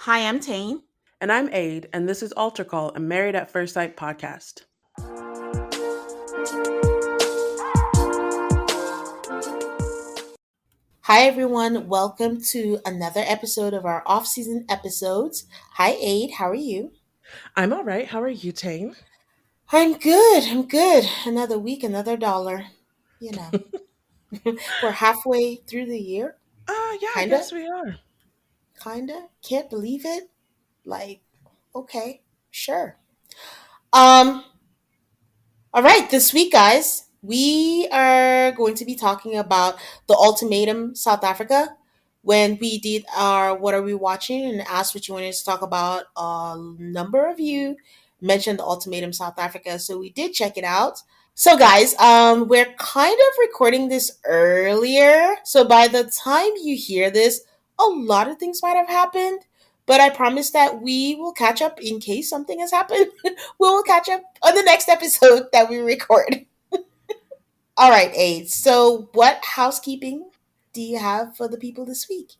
Hi, I'm Tane. And I'm Aid, and this is Altar Call, a Married at First Sight podcast. Hi, everyone. Welcome to another episode of our off-season episodes. Hi, Aid. How are you? I'm all right. How are you, Tane? I'm good. I'm good. Another week, another dollar. You know, we're halfway through the year. Yeah, I Kinda, guess we are. kinda. Can't believe it. Like, okay, sure. Um, All right, this week, guys, we are going to be talking about the Ultimatum South Africa. When we did our What Are We Watching and asked what you wanted to talk about, a number of you mentioned the Ultimatum South Africa, so we did check it out. So, guys, we're kind of recording this earlier. So, by the time you hear this, a lot of things might have happened. But I promise that we will catch up in case something has happened. We will catch up on the next episode that we record. All right, Aid. So, what housekeeping do you have for the people this week?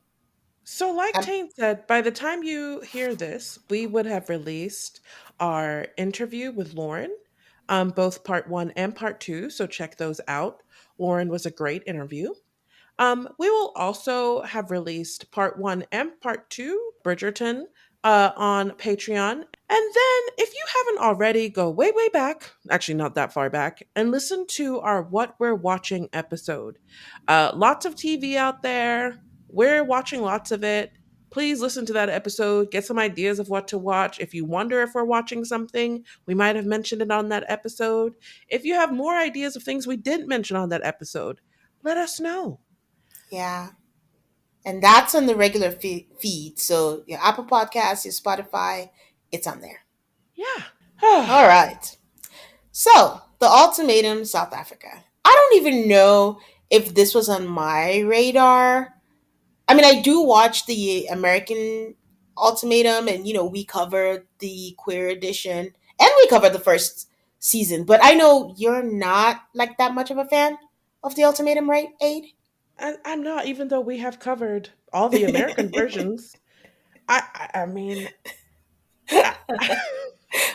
So, like Um, Tane said, by the time you hear this, we would have released our interview with Lauren, both part one and part two. So, check those out. Lauren was a great interview. We will also have released part one and part two, Bridgerton, on Patreon. And then, if you haven't already, go way, way back, actually, not that far back, and listen to our What We're Watching episode. Lots of TV out there. We're watching lots of it. Please listen to that episode, get some ideas of what to watch. If you wonder if we're watching something, we might have mentioned it on that episode. If you have more ideas of things we didn't mention on that episode, let us know. yeah, and that's on the regular feed. So, your Apple Podcasts, your Spotify, it's on there. Yeah. All right. So, the Ultimatum South Africa. I don't even know if this was on my radar. I mean, I do watch the American Ultimatum, and we covered the queer edition, and we covered the first season. But I know you're not like that much of a fan of the Ultimatum, right, Aid? I'm not, even though we have covered all the American versions. I mean, I,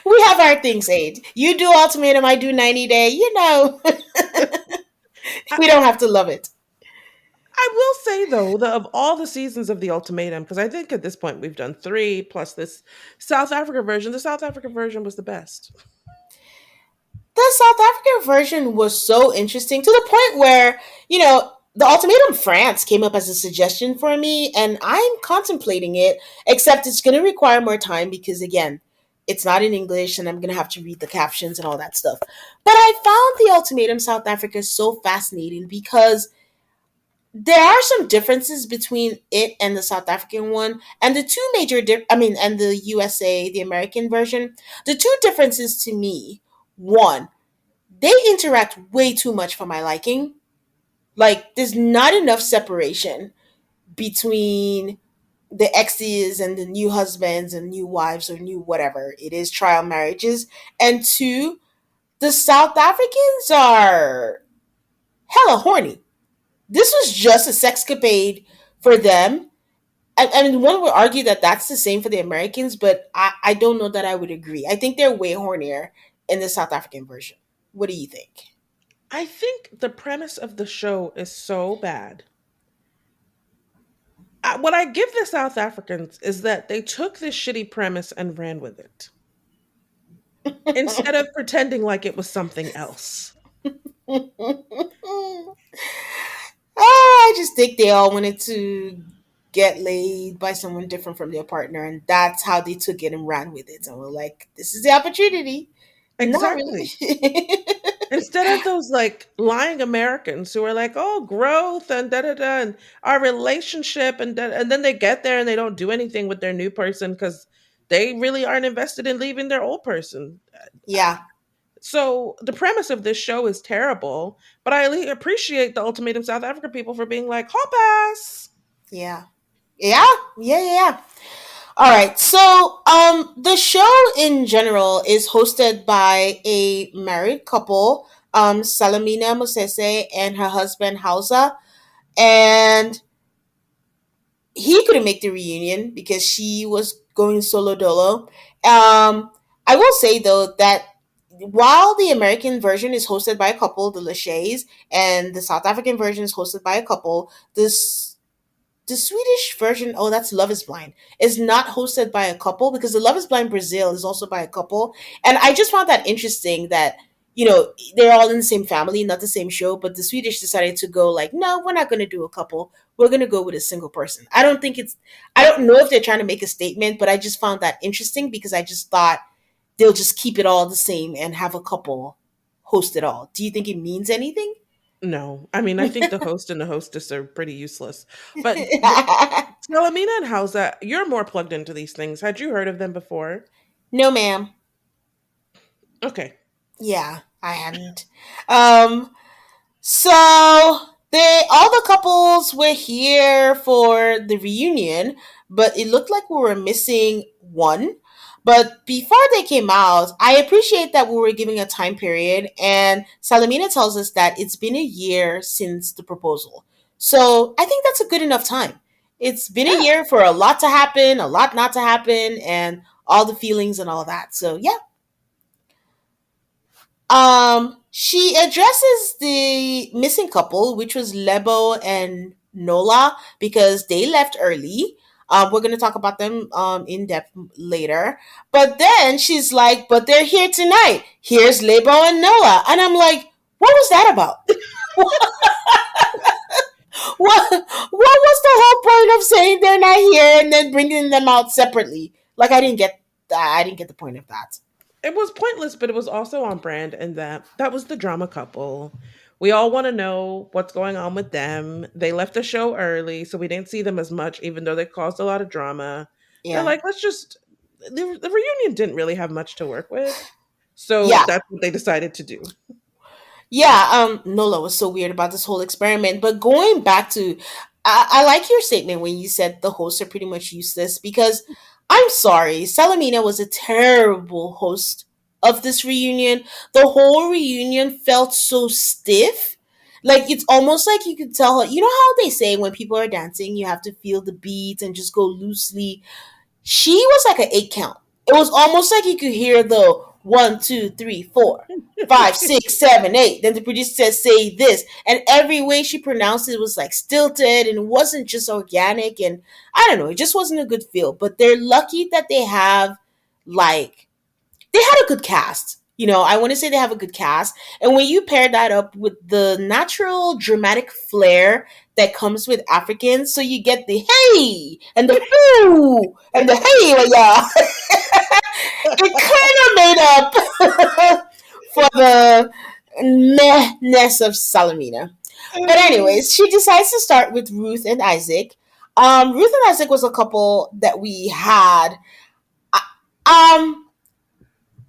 We have our things, Aid. You do Ultimatum, I do 90 Day. I, We don't have to love it. I will say though, of all the seasons of the Ultimatum, because I think at this point we've done three plus this South Africa version. The South Africa version was the best. The South African version was so interesting to the point where, the Ultimatum France came up as a suggestion for me, and I'm contemplating it, except it's going to require more time because, again, it's not in English and I'm going to have to read the captions and all that stuff. But I found the Ultimatum South Africa so fascinating because there are some differences between it and the South African one, and the two major, and the USA, the American version. The two differences to me, one, they interact way too much for my liking. Like, there's not enough separation between the exes and the new husbands and new wives or new whatever it is, trial marriages. And two, the South Africans are hella horny. This was just a sexcapade for them. I mean, one would argue that that's the same for the Americans, but I don't know that I would agree. I think they're way hornier in the South African version. What do you think? I think the premise of the show is so bad. What I give the South Africans is that they took this shitty premise and ran with it instead of pretending like it was something else. I just think they all wanted to get laid by someone different from their partner, and that's how they took it and ran with it. And we're like, this is the opportunity. Not Exactly. really. Instead of those like lying Americans who are like, oh, growth and da da da, and our relationship, and then they get there and they don't do anything with their new person because they really aren't invested in leaving their old person. Yeah, So the premise of this show is terrible, but I appreciate the Ultimatum South Africa people for being like, hall pass. yeah, yeah. All right. So, the show in general is hosted by a married couple, Salamina Mosese and her husband Hausa, and he couldn't make the reunion because she was going solo dolo. I will say though that while the American version is hosted by a couple, the Lachey's, and the South African version is hosted by a couple, the Swedish version, oh, that's Love is Blind, is not hosted by a couple because the Love is Blind Brazil is also by a couple. And I just found that interesting that, they're all in the same family, not the same show, but the Swedish decided to go like, no, we're not going to do a couple. We're going to go with a single person. I don't know if they're trying to make a statement, but I just found that interesting because I just thought they'll just keep it all the same and have a couple host it all. Do you think it means anything? No, I mean, I think the host and the hostess are pretty useless. But Salamina and Hausa, you're more plugged into these things. Had you heard of them before? No, ma'am. Okay. Yeah, I hadn't. Um, So they all the couples were here for the reunion, but it looked like we were missing one. But before they came out, I appreciate that we were giving a time period, and Salamina tells us that it's been a year since the proposal. So I think that's a good enough time. It's been a Yeah. year for a lot to happen, a lot not to happen, and all the feelings and all that. So yeah, she addresses the missing couple, which was Lebo and Nola, because they left early. We're gonna talk about them in depth later. But then she's like, "But they're here tonight. Here's Lebo and Nola," and I'm like, "What was that about? What was the whole point of saying they're not here and then bringing them out separately? Like I didn't get that. I didn't get the point of that." It was pointless, but it was also on brand, and that was the drama couple. We all want to know what's going on with them. They left the show early, so we didn't see them as much, even though they caused a lot of drama. They're Yeah, like, let's just. The reunion didn't really have much to work with, so yeah. that's what they decided to do. Yeah, Nola was so weird about this whole experiment. But going back to, I like your statement when you said the hosts are pretty much useless because I'm sorry, Salamina was a terrible host of this reunion. The whole reunion felt so stiff. Like it's almost like you could tell her, you know how they say when people are dancing, you have to feel the beats and just go loosely. She was like an 8 count. It was almost like you could hear the 1, 2, 3, 4, 5, 6, 7, 8. Then the producer says, "Say this," and every way she pronounced it was like stilted and it wasn't just organic. And I don't know, it just wasn't a good feel. But they're lucky that they have like they had a good cast. I want to say they have a good cast. And when you pair that up with the natural dramatic flair that comes with Africans, so you get the hey and the whoo and the hey, yeah, it kind of made up for the mehness of Salamina. But anyways, she decides to start with Ruth and Isaac. Ruth and Isaac was a couple that we had. Um,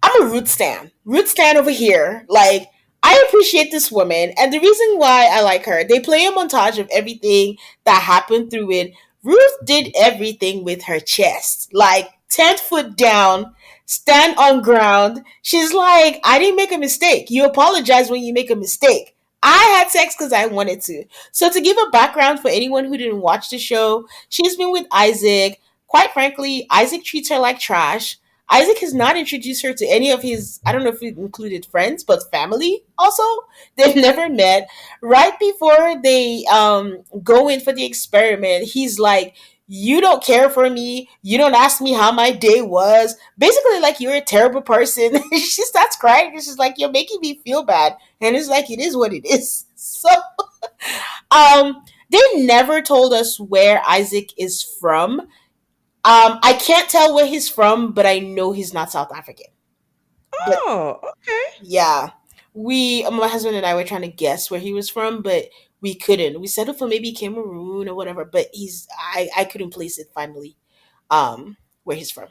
I'm a root stan. Root stan over here. Like, I appreciate this woman. And the reason why I like her, they play a montage of everything that happened through it. Ruth did everything with her chest. Like, 10 foot down, stand on ground. She's like, I didn't make a mistake. You apologize when you make a mistake. I had sex because I wanted to. So, to give a background for anyone who didn't watch the show, she's been with Isaac. Quite frankly, Isaac treats her like trash. Isaac has not introduced her to any of his, I don't know if it included friends, but family also. They've never met. Right before they go in for the experiment, he's like, "You don't care for me. You don't ask me how my day was." Basically, like, you're a terrible person. She starts crying and she's like, "You're making me feel bad." And it's like, it is what it is. So, they never told us where Isaac is from. I can't tell where he's from, but I know he's not South African. But Oh, okay. yeah, my husband and I were trying to guess where he was from, but we couldn't. We settled for maybe Cameroon or whatever, but I couldn't place it finally, where he's from.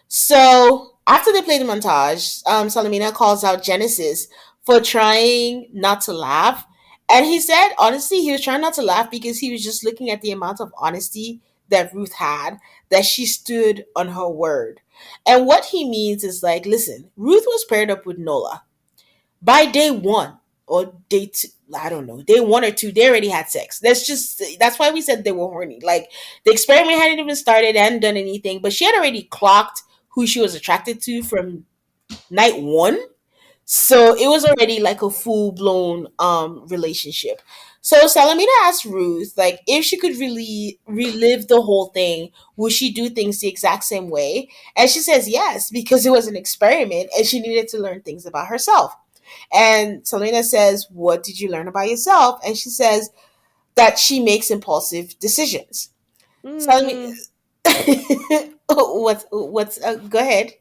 So after they play the montage, Salamina calls out Genesis for trying not to laugh. And he said, honestly, he was trying not to laugh because he was just looking at the amount of honesty that Ruth had, that she stood on her word. And what he means is like, listen, Ruth was paired up with Nola by day one. or I don't know, day one or two, they already had sex. That's why we said they were horny. Like the experiment hadn't even started, hadn't done anything, but she had already clocked who she was attracted to from night one. So it was already like a full blown relationship. So Salamina asked Ruth like if she could really relive the whole thing, would she do things the exact same way? And she says yes, because it was an experiment and she needed to learn things about herself. And Selena says, "What did you learn about yourself?" And she says that she makes impulsive decisions. Salamina, Mm, what's go ahead.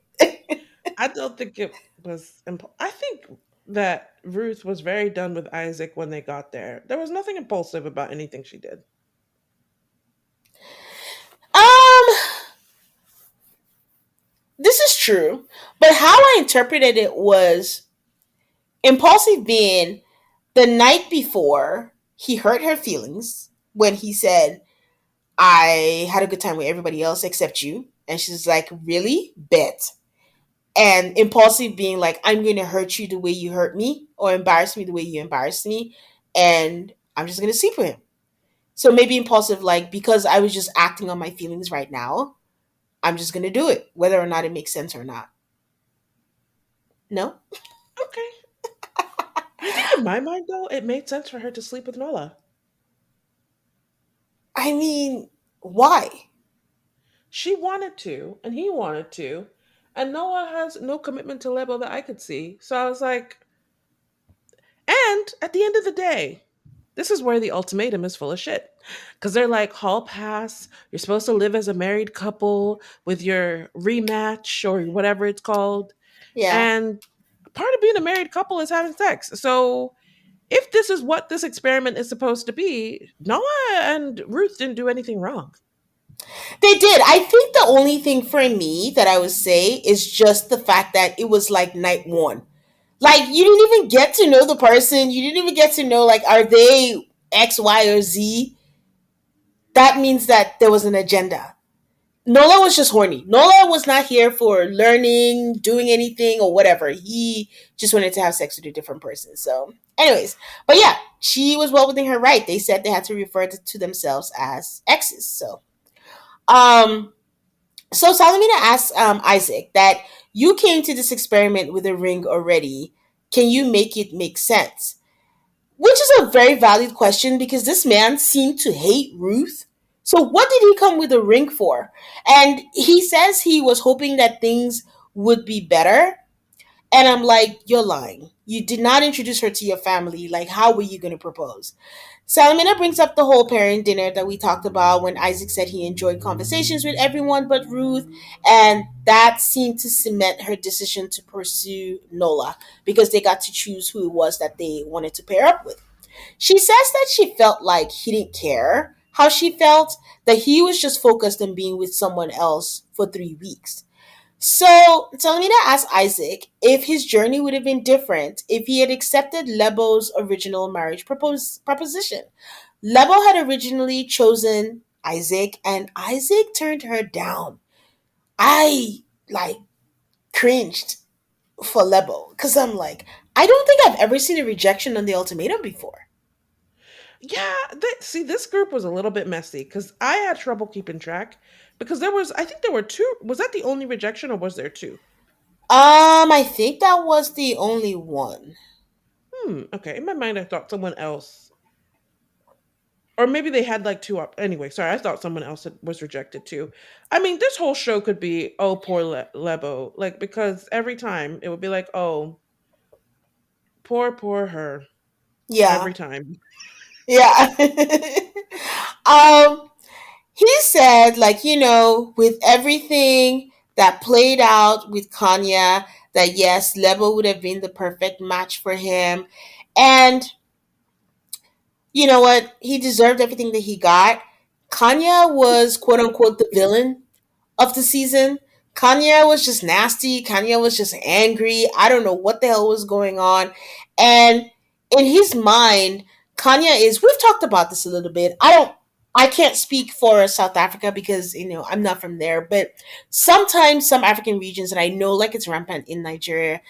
I don't think it was. I think that Ruth was very done with Isaac when they got there. There was nothing impulsive about anything she did. Um, this is true, but how I interpreted it was impulsive being the night before he hurt her feelings when he said, "I had a good time with everybody else except you." And she's like, "Really? Bet." And impulsive being like, "I'm going to hurt you the way you hurt me or embarrass me the way you embarrassed me. And I'm just going to sleep with him." So maybe impulsive, like, because I was just acting on my feelings right now, I'm just going to do it, whether or not it makes sense or not. No? Okay. I think in my mind, though, it made sense for her to sleep with Nola. I mean, why? She wanted to, and he wanted to, and Noah has no commitment to Lebo that I could see. So I was like, and at the end of the day, this is where the ultimatum is full of shit. Because they're like, hall pass, you're supposed to live as a married couple with your rematch or whatever it's called. Yeah. And part of being a married couple is having sex. So if this is what this experiment is supposed to be, Noah and Ruth didn't do anything wrong. They did. I think the only thing for me that I would say is just the fact that it was like night one. Like you didn't even get to know the person. You didn't even get to know like are they X, Y, or Z. That means that there was an agenda. Nola was just horny. Nola was not here for learning, doing anything, or whatever. He just wanted to have sex with a different person. So, anyways, but yeah, she was well within her right. They said they had to refer to themselves as exes. Um, so Salamina asks Isaac that you came to this experiment with a ring already. Can you make it make sense? Which is a very valid question because this man seemed to hate Ruth. So what did he come with a ring for? And he says he was hoping that things would be better. And I'm like, you're lying. You did not introduce her to your family. Like, how were you going to propose? Salamina brings up the whole parent dinner that we talked about when Isaac said he enjoyed conversations with everyone but Ruth, and that seemed to cement her decision to pursue Nola because they got to choose who it was that they wanted to pair up with. She says that she felt like he didn't care how she felt, that he was just focused on being with someone else for 3 weeks. So Talamina asked Isaac if his journey would have been different if he had accepted Lebo's original marriage proposition. Lebo had originally chosen Isaac, and Isaac turned her down. I like cringed for Lebo because I'm like, I don't think I've ever seen a rejection on the ultimatum before. Yeah, see, this group was a little bit messy because I had trouble keeping track because I think there were two. Was that the only rejection or was there two? I think that was the only one. Okay. In my mind, I thought someone else, or maybe they had like two up. Anyway, sorry, I thought someone else was rejected too. I mean, this whole show could be, oh, poor Lebo. Like, because every time it would be like, oh, poor her. Yeah, Every time. yeah. um, he said, like, with everything that played out with Kanya, that yes, Lebo would have been the perfect match for him. And you know what? He deserved everything that he got. Kanya was quote unquote the villain of the season. Kanye was just nasty. Kanye was just angry. I don't know what the hell was going on. And in his mind, Kanye is, we've talked about this a little bit. I can't speak for South Africa because, I'm not from there, but sometimes some African regions, and I know like it's rampant in Nigeria,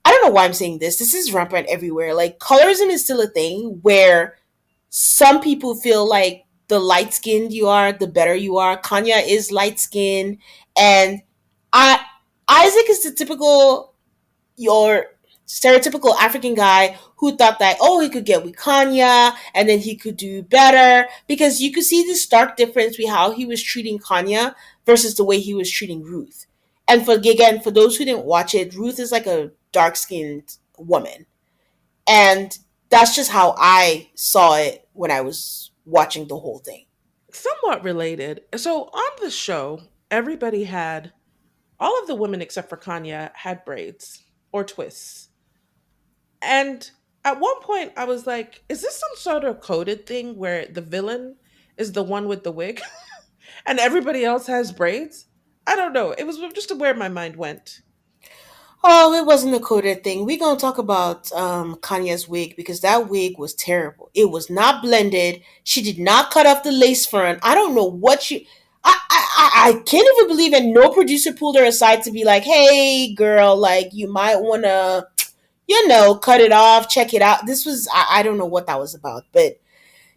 I don't know why I'm saying this. This is rampant everywhere. Like colorism is still a thing where some people feel like the light skinned you are, the better you are. Kanya is light skinned, and I Isaac is the typical your stereotypical African guy who thought that he could get with Kanya and then he could do better because you could see the stark difference with how he was treating Kanya versus the way he was treating Ruth. And for those who didn't watch it, Ruth is like a dark skinned woman, and that's just how I saw it when I was watching the whole thing. Somewhat related. So on the show, everybody had all of the women except for Kanya had braids or twists. And at one point I was like, is this some sort of coded thing where the villain is the one with the wig and everybody else has braids? I don't know. It was just where my mind went. Oh, it wasn't a coded thing. We're gonna talk about Kanye's wig because that wig was terrible. It was not blended. She did not cut off the lace front. I don't know what she. I can't even believe it. No producer pulled her aside to be like, "Hey, girl, like you might wanna, cut it off, check it out." This was I don't know what that was about, but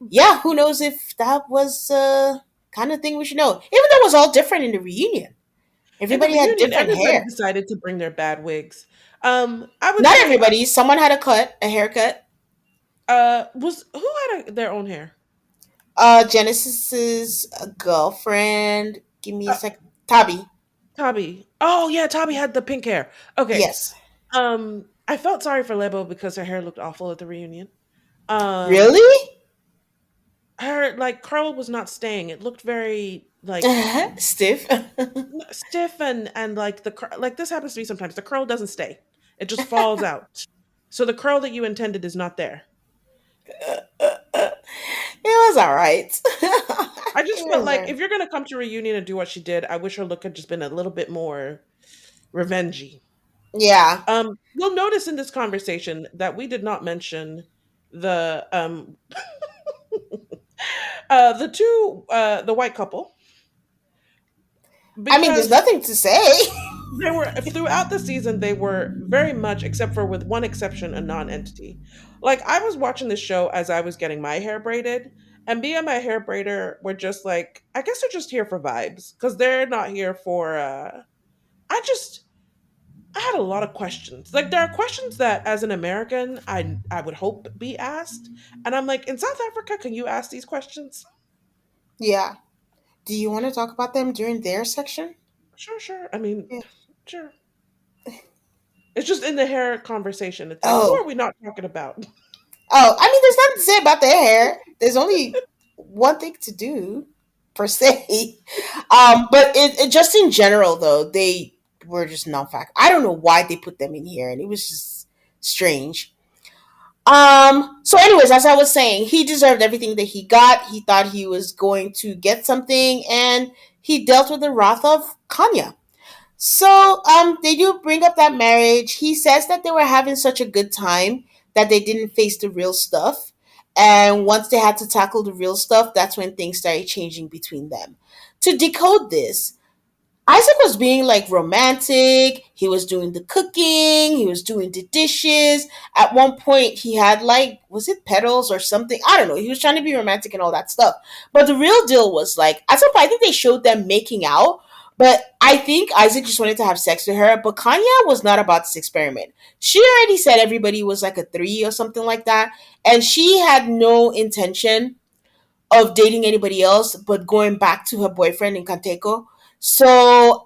yeah, who knows if that was kind of thing we should know. Even though it was all different in the reunion, In the everybody had reunion, different everybody hair. decided to bring their bad wigs. I would Not say, everybody. Someone had a haircut. was who had their own hair? Genesis's girlfriend. Give me a Uh, second. Tabi. Tabby. Oh yeah, Tabby had the pink hair. Okay. Yes. I felt sorry for Lebo because her hair looked awful at the reunion. Um, Really? her like curl was not staying. It looked very like Stiff. stiff and like like this happens to me sometimes. The curl doesn't stay. It just falls out. So the curl that you intended is not there. It was all right. I It just felt was all like right. if you're gonna come to a reunion and do what she did, I wish her look had just been a little bit more revengey. Yeah. You'll notice in this conversation that we did not mention the the two the white couple I mean, there's because nothing to say. they were throughout the season they were very much, except for with one exception, a non-entity. Like I was watching this show as I was getting my hair braided, and me and my hair braider were just like, I guess they're just here for vibes because they're not here for. I just I had a lot of questions. Like there are questions that as an American I would hope be asked. And I'm like, in South Africa, can you ask these questions? Yeah. Do you want to talk about them during their section? Sure, sure. I mean, Yeah. sure. It's just in the hair conversation. It's like, who are Oh. we not talking about? Oh, I mean, there's nothing to say about their hair. There's only one thing to do, per se. But just in general, though, they were just non-fact. I don't know why they put them in here, and it was just strange. So anyways, as I was saying, he deserved everything that he got. He thought he was going to get something, and he dealt with the wrath of Kanya. So, they do bring up that marriage. He says that they were having such a good time that they didn't face the real stuff. And once they had to tackle the real stuff, that's when things started changing between them. To decode this, Isaac was being like romantic. He was doing the cooking. He was doing the dishes. At one point, he had like, was it petals or something? I don't know. He was trying to be romantic and all that stuff. But the real deal was like, at some point, I think they showed them making out. But I think Isaac just wanted to have sex with her. But Kanya was not about this experiment. She already said everybody was like a three or something like that. And she had no intention of dating anybody else but going back to her boyfriend in Kanteko. So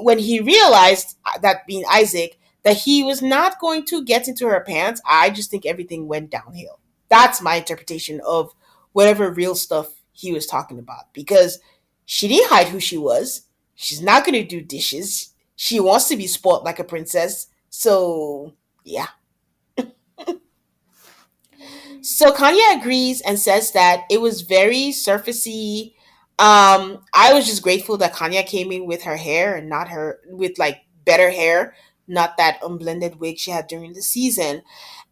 when he realized that being Isaac, that he was not going to get into her pants, I just think everything went downhill. That's my interpretation of whatever real stuff he was talking about because she didn't hide who she was. She's not going to do dishes. She wants to be spoiled like a princess. So, yeah. So Kanye agrees and says that it was very surfacey. I was just grateful that Kanye came in with her hair and not her with like better hair, not that unblended wig she had during the season.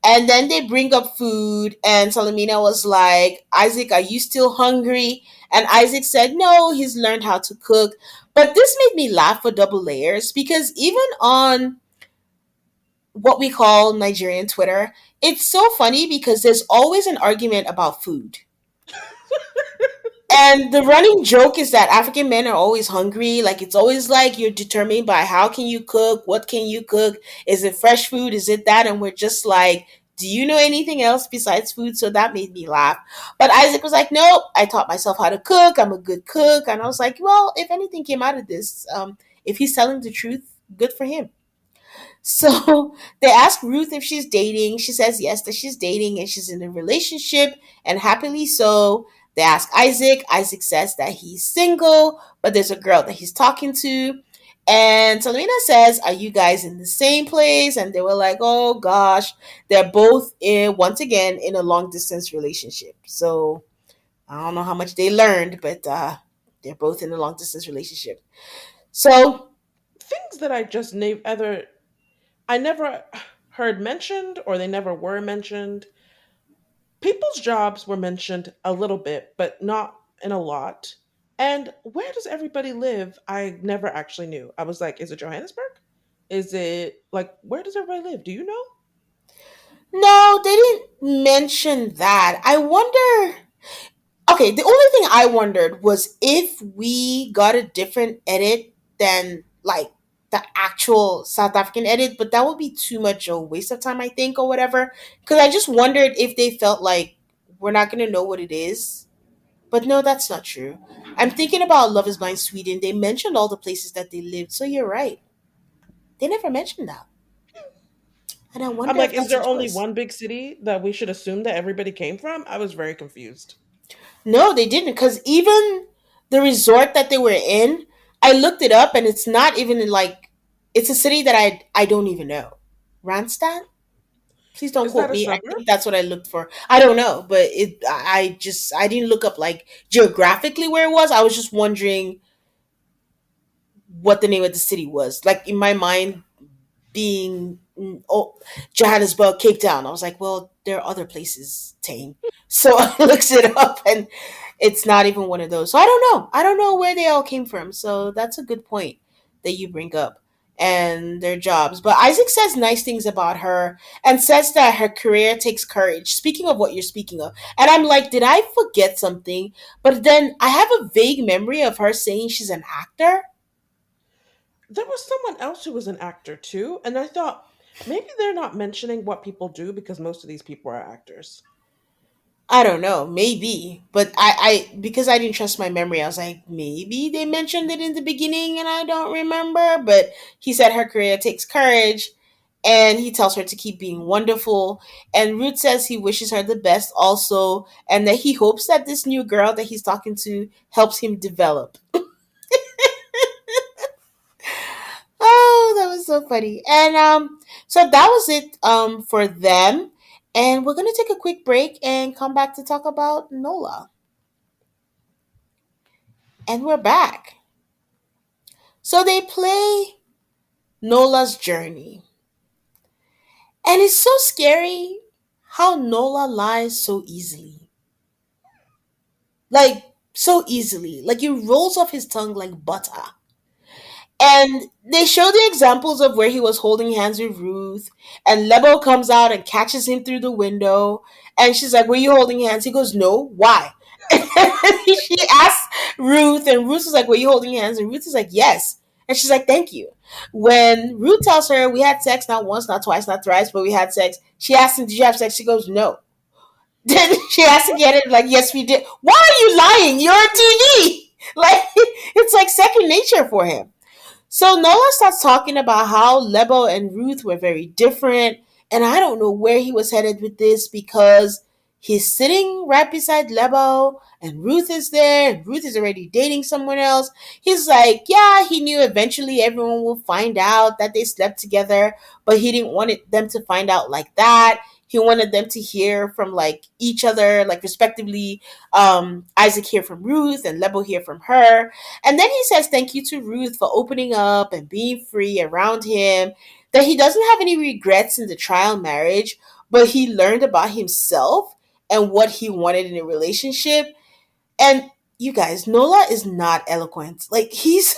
And then they bring up food, and Salamina was like, Isaac, are you still hungry? And Isaac said, no, he's learned how to cook. But this made me laugh for double layers because even on what we call Nigerian Twitter. It's so funny because there's always an argument about food. And the running joke is that African men are always hungry. Like it's always like you're determined by how can you cook, what can you cook, is it fresh food, is it that, and we're just like, do you know anything else besides food? So that made me laugh. But Isaac was like, nope, I taught myself how to cook. I'm a good cook, and I was like, well, if anything came out of this, if he's telling the truth, good for him. So they ask Ruth if she's dating. She says yes, that she's dating and she's in a relationship and happily so. They ask Isaac. Isaac says that he's single, but there's a girl that he's talking to. And Selena says, are you guys in the same place? And they were like, oh gosh, they're both once again in a long distance relationship. So I don't know how much they learned, but they're both in a long distance relationship. So Things that I just either I never heard mentioned or they never were mentioned. People's jobs were mentioned a little bit, but not in a lot. And where does everybody live? I never actually knew. I was like, is it Johannesburg? Is it like where does everybody live? Do you know? no, they didn't mention that. I wonder. Okay, the only thing I wondered was if we got a different edit than like the actual South African edit, but that would be too much a waste of time, I think, or whatever. Because I just wondered if they felt like we're not gonna know what it is. But no, that's not true. I'm thinking about Love Is Blind Sweden. They mentioned all the places that they lived, so you're right. They never mentioned that, and I I'm wonder like, if is that's a there only choice. one big city that we should assume that everybody came from? I was very confused. No, they didn't. Because even the resort that they were in, I looked it up, and it's not even in like it's a city that I don't even know. Randstad? Please don't Is that quote a me. I suburb? think that's what I looked for. I don't know, but I didn't look up like geographically where it was. I was just wondering what the name of the city was. Like in my mind, being oh, Johannesburg, Cape Town. I was like, well, there are other places, Tane. So I looked it up, and it's not even one of those. So I don't know. I don't know where they all came from. So that's a good point that you bring up, and their jobs. But Isaac says nice things about her and says that her career takes courage. Speaking of what you're speaking of, and I'm like, did I forget something? But then I have a vague memory of her saying she's an actor. There was someone else who was an actor too, and I thought maybe they're not mentioning what people do because most of these people are actors. I don't know, maybe, but I because I didn't trust my memory, I was like, maybe they mentioned it in the beginning and I don't remember. But he said her career takes courage, and he tells her to keep being wonderful. And Ruth says he wishes her the best also, and that he hopes that this new girl that he's talking to helps him develop. Oh, that was so funny. And so that was it for them. And we're gonna take a quick break and come back to talk about Nola. And we're back. So they play Nola's journey. And it's so scary how Nola lies so easily. Like, so easily. Like, it rolls off his tongue like butter. And they show the examples of where he was holding hands with Ruth, and Lebo comes out and catches him through the window. And she's like, were you holding hands? He goes, no. Why? She asks Ruth, and Ruth is like, were you holding hands? And Ruth is like, yes. And she's like, thank you. When Ruth tells her, we had sex not once, not twice, not thrice, but we had sex, she asks him, did you have sex? She goes, no. Then she has to get it, like, yes, we did. Why are you lying? You're on TV. Like, it's like second nature for him. So Noah starts talking about how Lebo and Ruth were very different, and I don't know where he was headed with this because he's sitting right beside Lebo, and Ruth is there, and Ruth is already dating someone else. He's like, yeah, he knew eventually everyone will find out that they slept together, but he didn't want them to find out like that. He wanted them to hear from like each other, like respectively. Isaac hear from Ruth and Lebo hear from her. And then he says thank you to Ruth for opening up and being free around him, that he doesn't have any regrets in the trial marriage, but he learned about himself and what he wanted in a relationship. And you guys, Nola is not eloquent. Like, he's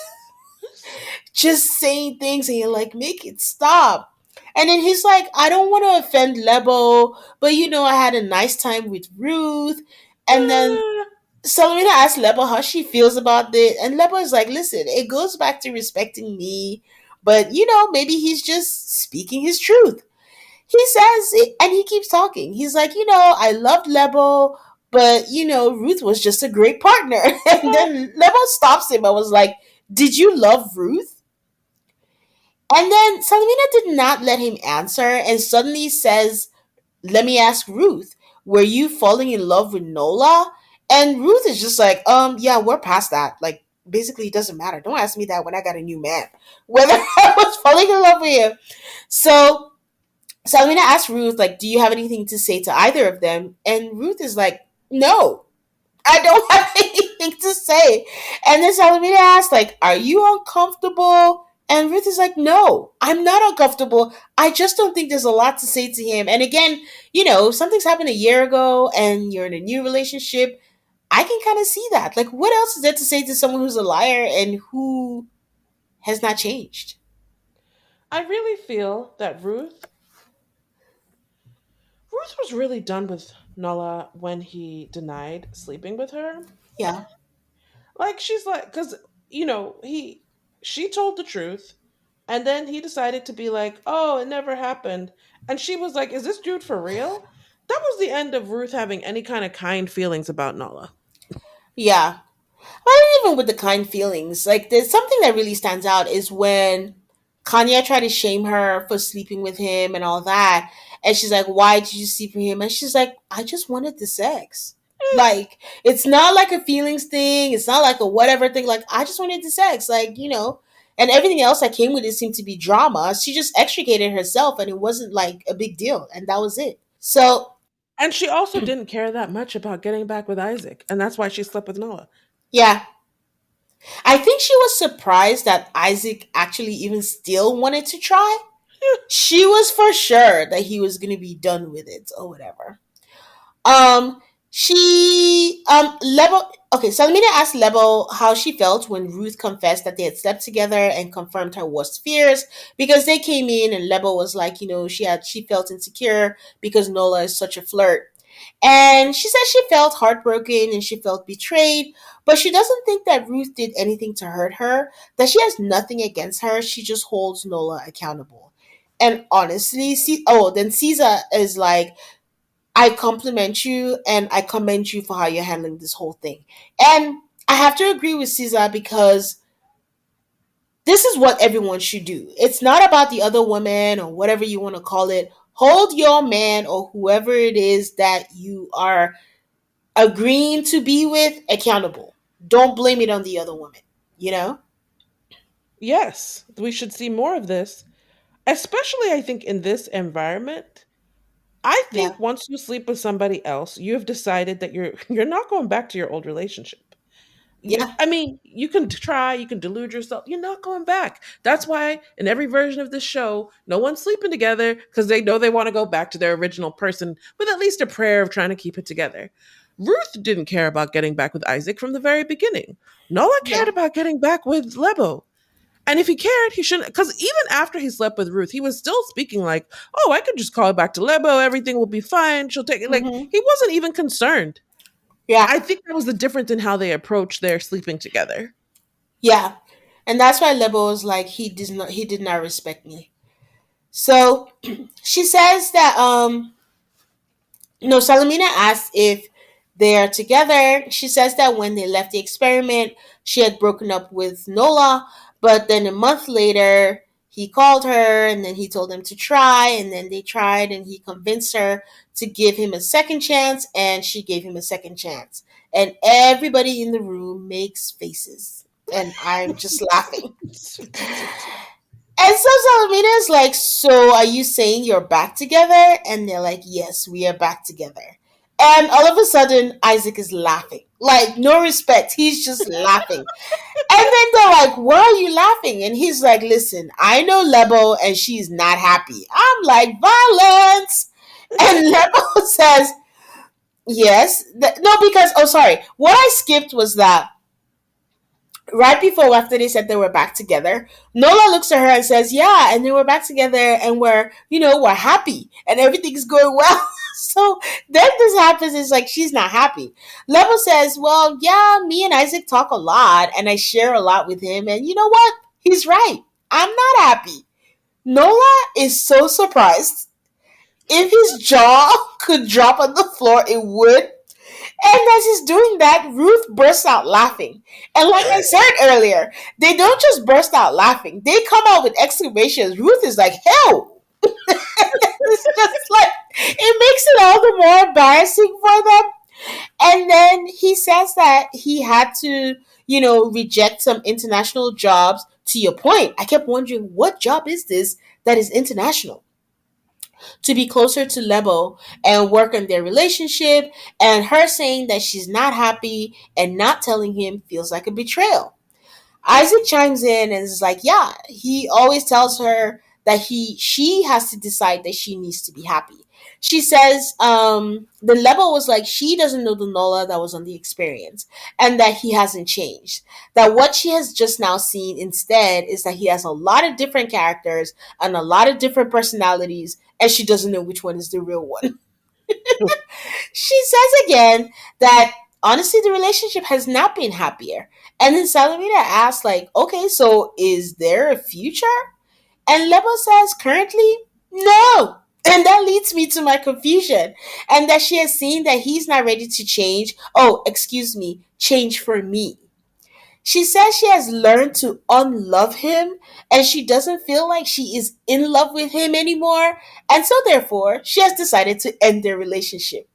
just saying things and you're like, make it stop. And then he's like, I don't want to offend Lebo, but I had a nice time with Ruth. And then Ah, Selena asks Lebo how she feels about it. And Lebo is like, listen, it goes back to respecting me. But, maybe he's just speaking his truth. He says it, and he keeps talking. He's like, I loved Lebo, but, Ruth was just a great partner. And ah. then Lebo stops him and was like, did you love Ruth? And then Salamina did not let him answer and suddenly says, let me ask Ruth, were you falling in love with Nola? And Ruth is just like, yeah, we're past that. Like, basically, it doesn't matter. Don't ask me that when I got a new man. Whether I was falling in love with him. So Salamina asks Ruth, like, do you have anything to say to either of them? And Ruth is like, no, I don't have anything to say. And then Salamina asks, like, are you uncomfortable? And Ruth is like, no, I'm not uncomfortable. I just don't think there's a lot to say to him. And again, something's happened a year ago and you're in a new relationship. I can kind of see that. Like, what else is there to say to someone who's a liar and who has not changed? I really feel that Ruth was really done with Nala when he denied sleeping with her. Yeah. Like she's like, because she told the truth, and then he decided to be like, oh, it never happened, and she was like, is this dude for real? That was the end of Ruth having any kind of kind feelings about Nala. Yeah. Not even with the kind feelings. Like, there's something that really stands out is when Kanya tried to shame her for sleeping with him and all that. And she's like, why did you sleep with him? And she's like, I just wanted the sex. Like, it's not like a feelings thing. It's not like a whatever thing. Like, I just wanted the sex. Like, and everything else that came with it seemed to be drama. She just extricated herself and it wasn't like a big deal. And that was it. So, And she also didn't care that much about getting back with Isaac, and that's why she slept with Noah. yeah, I think she was surprised that Isaac actually even still wanted to try. She was for sure that he was gonna be done with it or whatever. She Lebo okay, Salamina asked Lebo how she felt when Ruth confessed that they had slept together and confirmed her worst fears because they came in and Lebo was like, she felt insecure because Nola is such a flirt. And she said she felt heartbroken and she felt betrayed, but she doesn't think that Ruth did anything to hurt her, that she has nothing against her. She just holds Nola accountable. And honestly, then Caesar is like, I compliment you and I commend you for how you're handling this whole thing. And I have to agree with Caesar because this is what everyone should do. It's not about the other woman or whatever you want to call it. Hold your man or whoever it is that you are agreeing to be with accountable. Don't blame it on the other woman, you know? Yes, we should see more of this, especially I think in this environment. I Yeah. think once you sleep with somebody else, you have decided that you're not going back to your old relationship. Yeah. I mean, you can try, you can delude yourself. You're not going back. That's why in every version of this show, no one's sleeping together because they know they want to go back to their original person with at least a prayer of trying to keep it together. Ruth didn't care about getting back with Isaac from the very beginning. Noah cared Yeah. about getting back with Lebo. And if he cared, he shouldn't. Because even after he slept with Ruth, he was still speaking like, "Oh, I could just call back to Lebo. Everything will be fine. She'll take it." Like Mm-hmm. he wasn't even concerned. Yeah. I think that was the difference in how they approached their sleeping together. Yeah. And that's why Lebo was like, he did not respect me. So she says that no, Salamina asks if they are together. She says that when they left the experiment, she had broken up with Nola, but then a month later, he called her and then he told them to try, and then they tried, and he convinced her to give him a second chance, and she gave him a second chance. And everybody in the room makes faces, and I'm just laughing. And so Salamina's like, so are you saying you're back together? And they're like, yes, we are back together. And all of a sudden, Isaac is laughing. Like, no respect. He's just laughing. And then they're like, why are you laughing? And he's like, listen, I know Lebo and she's not happy. I'm like, violence. And Lebo says, yes. No, because, oh, sorry. What I skipped was that Right before after they said they were back together, Nola looks at her and says, "Yeah," and then we're back together and we're happy and everything's going well. So then this happens. It's like she's not happy. Level says, "Well, yeah, me and Isaac talk a lot and I share a lot with him, and you know what? He's right. I'm not happy." Nola is so surprised. If his jaw could drop on the floor, it would. And as he's doing that, Ruth bursts out laughing. And like I said earlier, they don't just burst out laughing, they come out with exclamations. Ruth is like, hell! It's just like, it makes it all the more embarrassing for them. And then he says that he had to, reject some international jobs. To your point, I kept wondering, what job is this that is international? To be closer to Lebo and work on their relationship, and her saying that she's not happy and not telling him feels like a betrayal. Isaac chimes in and is like, yeah, he always tells her that she has to decide that she needs to be happy. She says the level was like she doesn't know the Nola that was on the experience and that he hasn't changed. That what she has just now seen instead is that he has a lot of different characters and a lot of different personalities, and she doesn't know which one is the real one. She says again that honestly the relationship has not been happier. And then Salamina asks, like, okay, so is there a future? And Lebo says, currently, no. And that leads me to my confusion. And that she has seen that he's not ready to change. Oh, excuse me, change for me. She says she has learned to unlove him and she doesn't feel like she is in love with him anymore. And so, therefore, she has decided to end their relationship.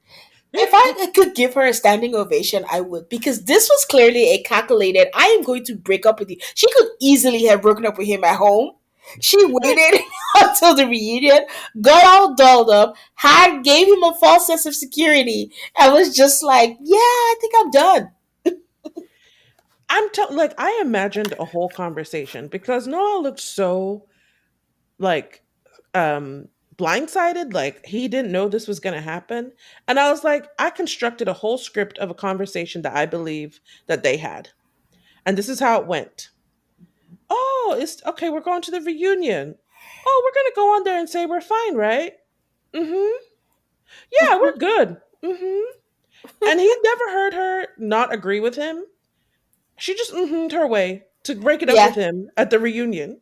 If I could give her a standing ovation, I would, because this was clearly a calculated, I am going to break up with you. She could easily have broken up with him at home. She waited until the reunion, got all dolled up, gave him a false sense of security, and was just like, yeah, I think I'm done. Like I imagined a whole conversation because Noah looked so like um blindsided, like he didn't know this was going to happen. And I was like, I constructed a whole script of a conversation that I believe that they had. And this is how it went. Oh, it's okay, we're going to the reunion. Oh, we're going to go on there and say we're fine, right? Mhm. Yeah, we're good. Mhm. And he never heard her not agree with him. She just mhm her way to break it up with Yeah. him at the reunion.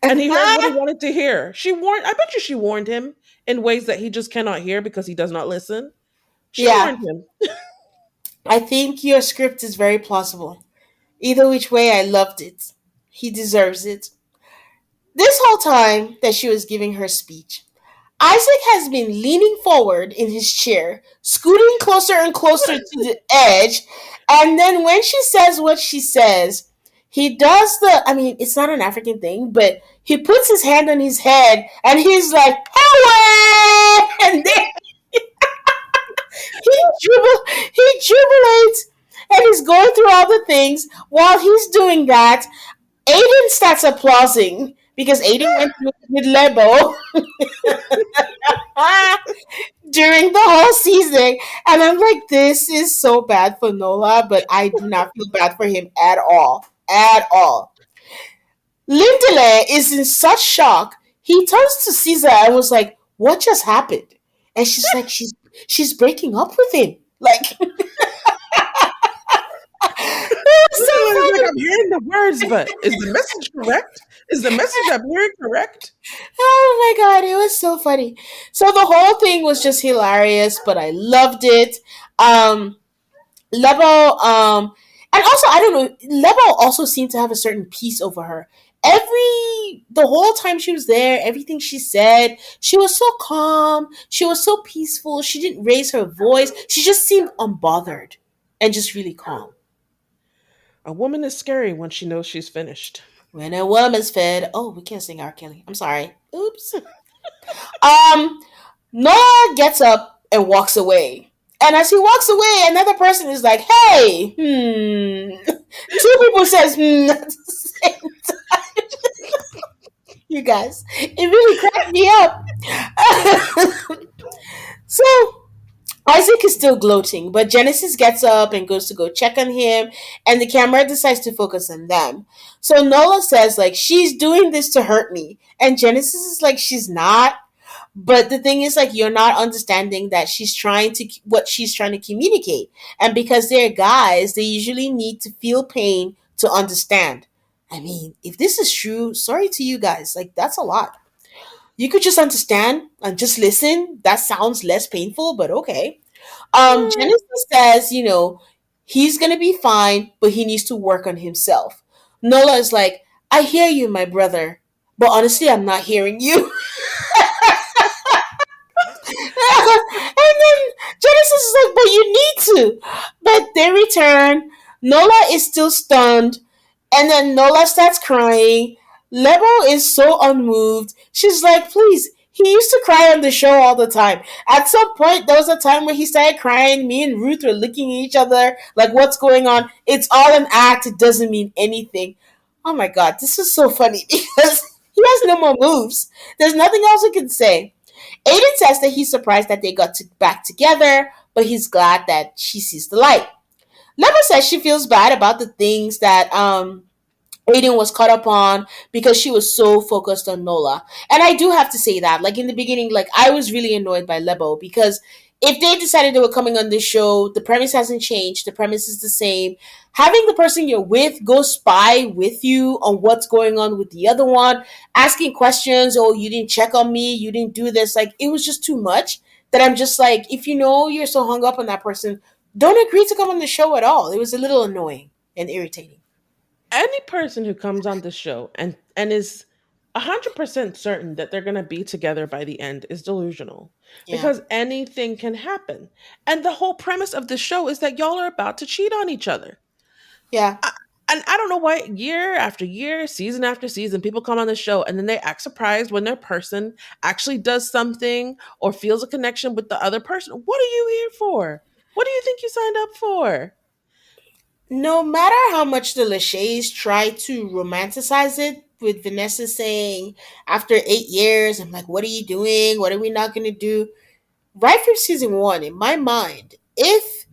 And he heard what he wanted to hear. I bet you she warned him in ways that he just cannot hear because he does not listen. She Yeah. warned him. I think your script is very plausible. Either which way, I loved it. He deserves it. This whole time that she was giving her speech, Isaac has been leaning forward in his chair, scooting closer and closer to the edge, and then when she says what she says, he does I mean, it's not an African thing, but he puts his hand on his head and he's like, "Hey!" And then he jubilates and he's going through all the things. While he's doing that, Aiden starts applauding because Aiden went through it with Lebo during the whole season. And I'm like, this is so bad for Nola, but I do not feel bad for him at all. At all. Lindele is in such shock. He turns to Caesar and was like, what just happened? And she's like, she's breaking up with him. Like, it was so It's like funny. I'm hearing the words, but is the message correct? Is the message I'm hearing correct? Oh my god, it was so funny. So the whole thing was just hilarious, but I loved it. Um, Lebo, and also I don't know, Lebo also seemed to have a certain peace over her. The whole time she was there, everything she said, she was so calm, she was so peaceful, she didn't raise her voice, she just seemed unbothered and just really calm. A woman is scary when she knows she's finished. When a woman's fed, oh, we can't sing R. Kelly. I'm sorry. Oops. Um, Noah gets up and walks away. And as he walks away, another person is like, hey, Two people says, at the same time. You guys, it really cracked me up. So, Isaac is still gloating, but Genesis gets up and goes to go check on him, and the camera decides to focus on them. So Nola says, like, she's doing this to hurt me. And Genesis is like, she's not. But the thing is, like, you're not understanding that what she's trying to communicate. And because they're guys, they usually need to feel pain to understand. I mean, if this is true, sorry to you guys. Like, that's a lot. You could just understand and just listen. That sounds less painful, but okay. Mm, Genesis says, he's gonna be fine, but he needs to work on himself. Nola is like, I hear you, my brother, but honestly, I'm not hearing you. And then Genesis is like, but you need to. But they return. Nola is still stunned. And then Nola starts crying. Lebo is so unmoved. She's like, please. He used to cry on the show all the time. At some point, there was a time where he started crying. Me and Ruth were looking at each other like, what's going on? It's all an act. It doesn't mean anything. Oh my god, this is so funny because he has no more moves. There's nothing else we can say. Aiden says that he's surprised that they back together, but he's glad that she sees the light. Leva says she feels bad about the things that Aiden was caught up on because she was so focused on Nola. And I do have to say that, like in the beginning, like I was really annoyed by Lebo because if they decided they were coming on this show, the premise hasn't changed. The premise is the same. Having the person you're with go spy with you on what's going on with the other one, asking questions, oh, you didn't check on me, you didn't do this, like it was just too much that I'm just like, if you know you're so hung up on that person, don't agree to come on the show at all. It was a little annoying and irritating. any person who comes on the show and is 100% certain that they're going to be together by the end is delusional, Yeah. because anything can happen. And the whole premise of the show is that y'all are about to cheat on each other. Yeah. I, and I don't know why year after year, season after season, people come on the show and then they act surprised when their person actually does something or feels a connection with the other person. What are you here for? What do you think you signed up for? No matter how much the Lachey's try to romanticize it, with Vanessa saying, after 8 years, I'm like, what are you doing? What are we not going to do? Right from season one, in my mind, if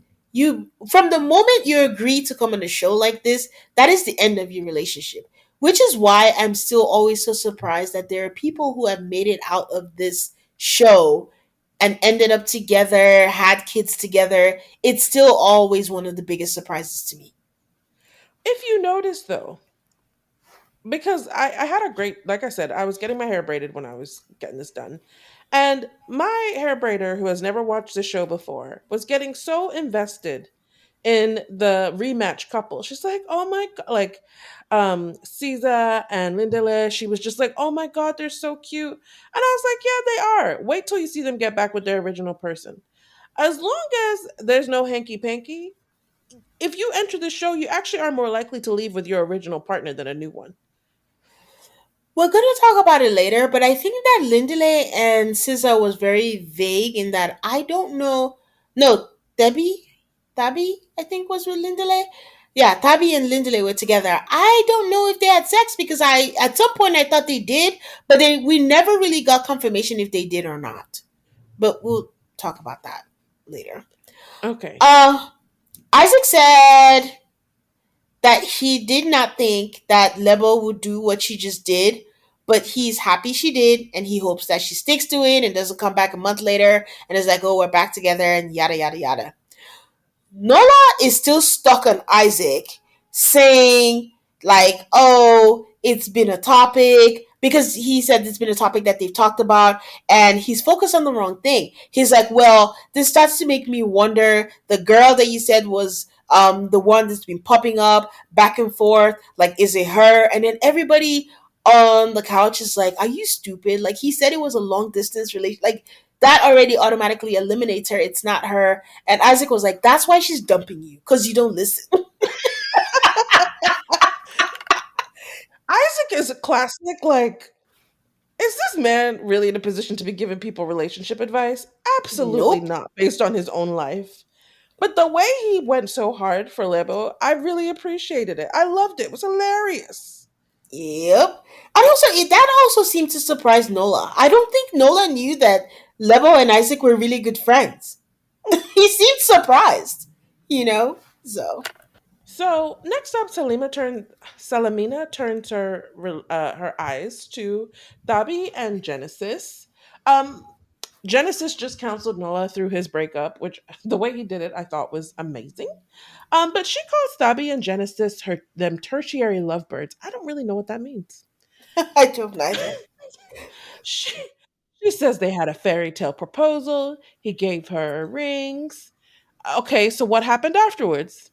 from the moment you agree to come on a show like this, that is the end of your relationship. Which is why I'm still always so surprised that there are people who have made it out of this show and ended up together, had kids together. It's still always one of the biggest surprises to me. If you notice though, because I had a great, like I said, I was getting my hair braided when I was getting this done. And my hair braider, who has never watched the show before, was getting so invested in the rematch couple. She's like, oh my god, like Caesar and Lindele, she was just like, oh my god, they're so cute. And I was like, yeah, they are. Wait till you see them get back with their original person. As long as there's no hanky panky, if you enter the show, you actually are more likely to leave with your original partner than a new one. We're going to talk about it later, but I think that Lindele and SZA was very vague in that I don't know. No, Tabby, I think was with Lindele. Yeah, Tabby and Lindele were together. I don't know if they had sex because at some point I thought they did, but we never really got confirmation if they did or not. But we'll talk about that later. Okay. Uh, Isaac said that he did not think that Lebo would do what she just did, but he's happy she did, and he hopes that she sticks to it and doesn't come back a month later and is like, oh, we're back together and yada, yada, yada. Nola is still stuck on Isaac, saying, like, oh, it's been a topic, because he said it's been a topic that they've talked about, and he's focused on the wrong thing. He's like, well, this starts to make me wonder, the girl that you said was the one that's been popping up back and forth, like, is it her? And then everybody on the couch is like, are you stupid? Like, he said it was a long distance relation. Like, that already automatically eliminates her. It's not her. And Isaac was like, that's why she's dumping you, because you don't listen. Isaac is a classic, like, is this man really in a position to be giving people relationship advice? Absolutely Nope. not, based on his own life. But the way he went so hard for Lebo, I really appreciated it. I loved it. It was hilarious. Yep. And also, that also seemed to surprise Nola. I don't think Nola knew that Lebo and Isaac were really good friends. He seemed surprised, you know? So, So next up, Salamina turns her eyes to Dabi and Genesis. Um, Genesis just counseled Noah through his breakup, which the way he did it, I thought was amazing. But she calls Dabi and Genesis them tertiary lovebirds. I don't really know what that means. I don't neither. She, she says they had a fairy tale proposal. He gave her rings. Okay, so what happened afterwards?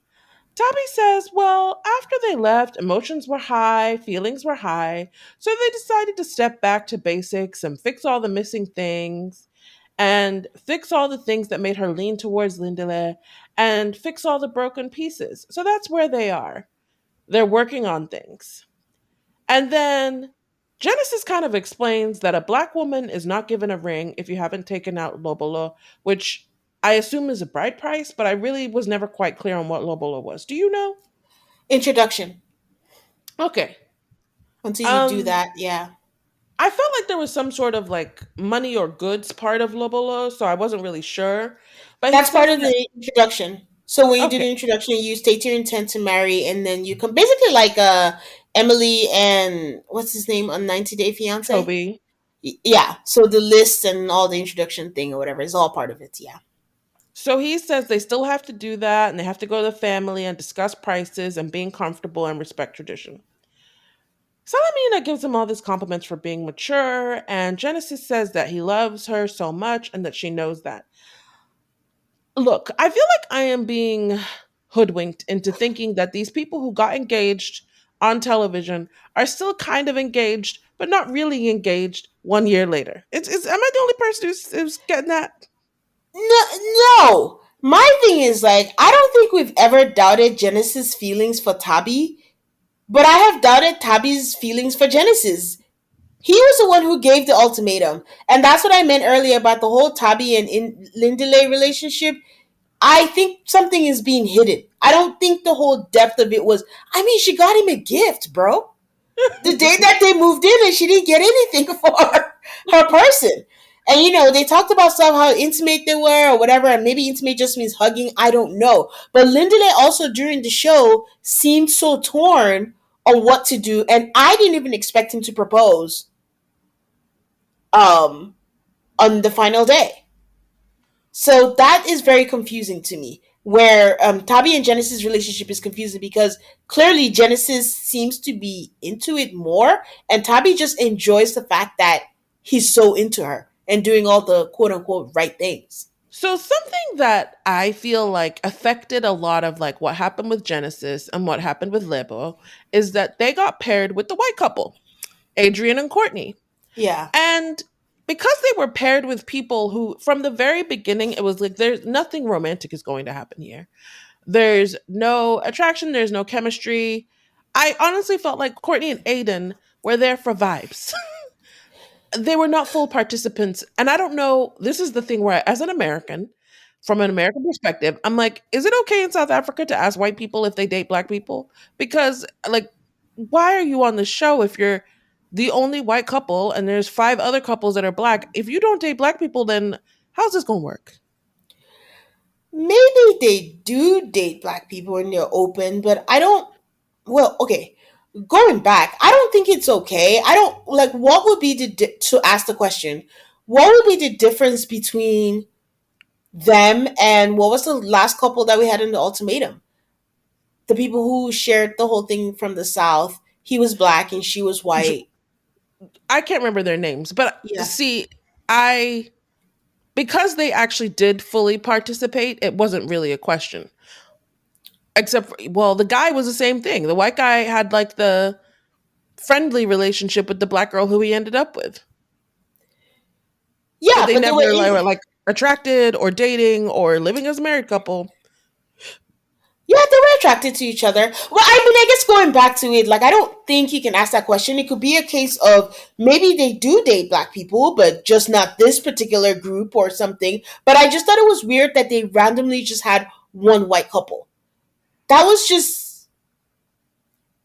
Tabby says, well, after they left, emotions were high, feelings were high, so they decided to step back to basics and fix all the missing things and fix all the things that made her lean towards Lindele and fix all the broken pieces. So that's where they are. They're working on things. And then Genesis kind of explains that a black woman is not given a ring if you haven't taken out Lobolo, which I assume is a bride price, but I really was never quite clear on what Lobolo was. Do you know? Introduction. Okay. Until you do Um, that, yeah. I felt like there was some sort of like money or goods part of Lobolo, so I wasn't really sure. But he That's part says of that the introduction. So when you do okay, the introduction, you state your intent to marry, and then you come basically like Emily and what's his name on 90 Day Fiance. Toby. Yeah. So the list and all the introduction thing or whatever is all part of it. Yeah. So he says they still have to do that and they have to go to the family and discuss prices and being comfortable and respect tradition. Salamina gives him all these compliments for being mature, and Genesis says that he loves her so much and that she knows that. Look, I feel like I am being hoodwinked into thinking that these people who got engaged on television are still kind of engaged, but not really engaged 1 year later. Am I the only person who's getting that? No, no. My thing is like I don't think we've ever doubted Genesis' feelings for Tabi, but I have doubted Tabi's feelings for Genesis. He was the one who gave the ultimatum, and that's what I meant earlier about the whole Tabi and Lindley relationship. I think something is being hidden. I don't think the whole depth of it was. I mean, she got him a gift, bro. The day that they moved in, and she didn't get anything for her person. And they talked about stuff how intimate they were or whatever, and maybe intimate just means hugging. I don't know. But Lindley also during the show seemed so torn on what to do, and I didn't even expect him to propose um on the final day. So that is very confusing to me. Where Tabi and Genesis' relationship is confusing because clearly Genesis seems to be into it more, and Tabi just enjoys the fact that he's so into her and doing all the quote unquote right things. So something that I feel like affected a lot of like what happened with Genesis and what happened with Lebo is that they got paired with the white couple, Adrian and Courtney. Yeah. And because they were paired with people who from the very beginning it was like there's nothing romantic is going to happen here. There's no attraction, there's no chemistry. I honestly felt like Courtney and Aiden were there for vibes. They were not full participants. And I don't know, this is the thing where, as an American, from an American perspective, I'm like, is it okay in South Africa to ask white people if they date black people? Because, like, why are you on the show if you're the only white couple and there's five other couples that are black? If you don't date black people, then how's this going to work? Maybe they do date black people and they're open, but I don't. Well, okay. Going back, I don't think it's okay. I don't like. What would be to ask the question? What would be the difference between them and what was the last couple that we had in the ultimatum? The people who shared the whole thing from the south. He was black and she was white. I can't remember their names, but Yeah. see, I because they actually did fully participate, it wasn't really a question. Except, well, the guy was the same thing. The white guy had like the friendly relationship with the black girl who he ended up with, but Yeah, they but they never were were like attracted or dating or living as a married couple. yeah, they were attracted to each other. Well, I mean, I guess going back to it, like I don't think you can ask that question. It could be a case of maybe they do date black people, but just not this particular group or something. But I just thought it was weird that they randomly just had one white couple. That was just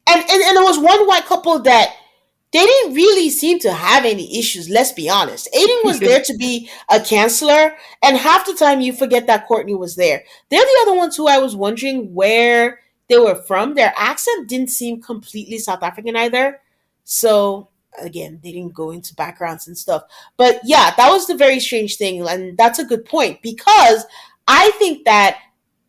and there was one white couple that they didn't really seem to have any issues, let's be honest. Aiden was there to be a counselor, and half the time you forget that Courtney was there. They're the other ones who I was wondering where they were from. Their accent didn't seem completely South African either. So, again, they didn't go into backgrounds and stuff. But yeah, that was the very strange thing, and that's a good point because I think that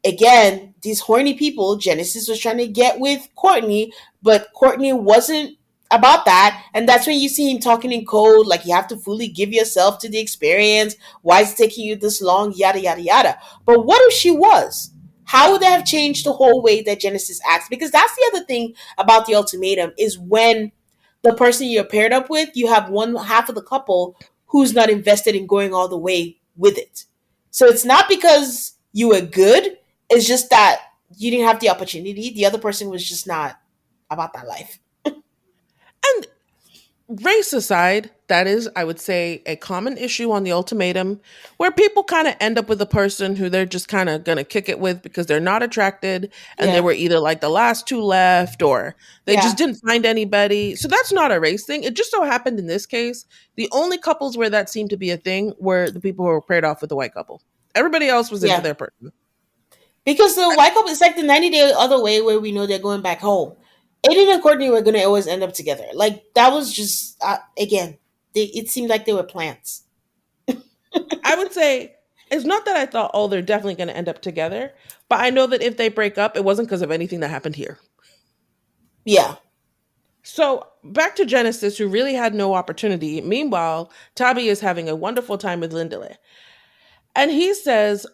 again, these horny people, Genesis was trying to get with Courtney, but Courtney wasn't about that. And that's when you see him talking in code, like you have to fully give yourself to the experience. Why is it taking you this long? Yada, yada, yada. But what if she was? How would that have changed the whole way that Genesis acts? Because that's the other thing about the ultimatum is when the person you're paired up with, you have one half of the couple who's not invested in going all the way with it. So it's not because you were good, it's just that you didn't have the opportunity. The other person was just not about that life. And race aside, that is, I would say, a common issue on the ultimatum where people kind of end up with a person who they're just kind of going to kick it with because they're not attracted and they Yeah. were either like the last two left or they just Yeah. didn't find anybody. So that's not a race thing. It just so happened in this case, the only couples where that seemed to be a thing were the people who were paired off with the white couple. Everybody else was into Yeah. their person. Because the white couple is like the 90-day other way where we know they're going back home. Aiden and Courtney were going to always end up together. Like, that was just, again, it seemed like they were plants. I would say it's not that I thought, oh, they're definitely going to end up together, but I know that if they break up, it wasn't because of anything that happened here. Yeah. So back to Genesis, who really had no opportunity. Meanwhile, Tabi is having a wonderful time with Lindele. And he says,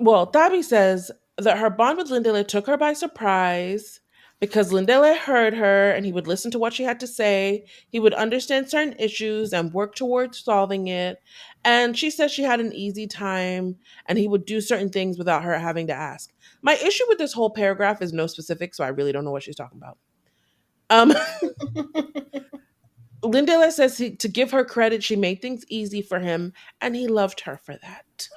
well, Tabi says that her bond with Lindele took her by surprise because Lindele heard her and he would listen to what she had to say. He would understand certain issues and work towards solving it. And she says she had an easy time and he would do certain things without her having to ask. My issue with this whole paragraph is no specifics, so I really don't know what she's talking about. Um, Lindela says to give her credit, she made things easy for him, and he loved her for that.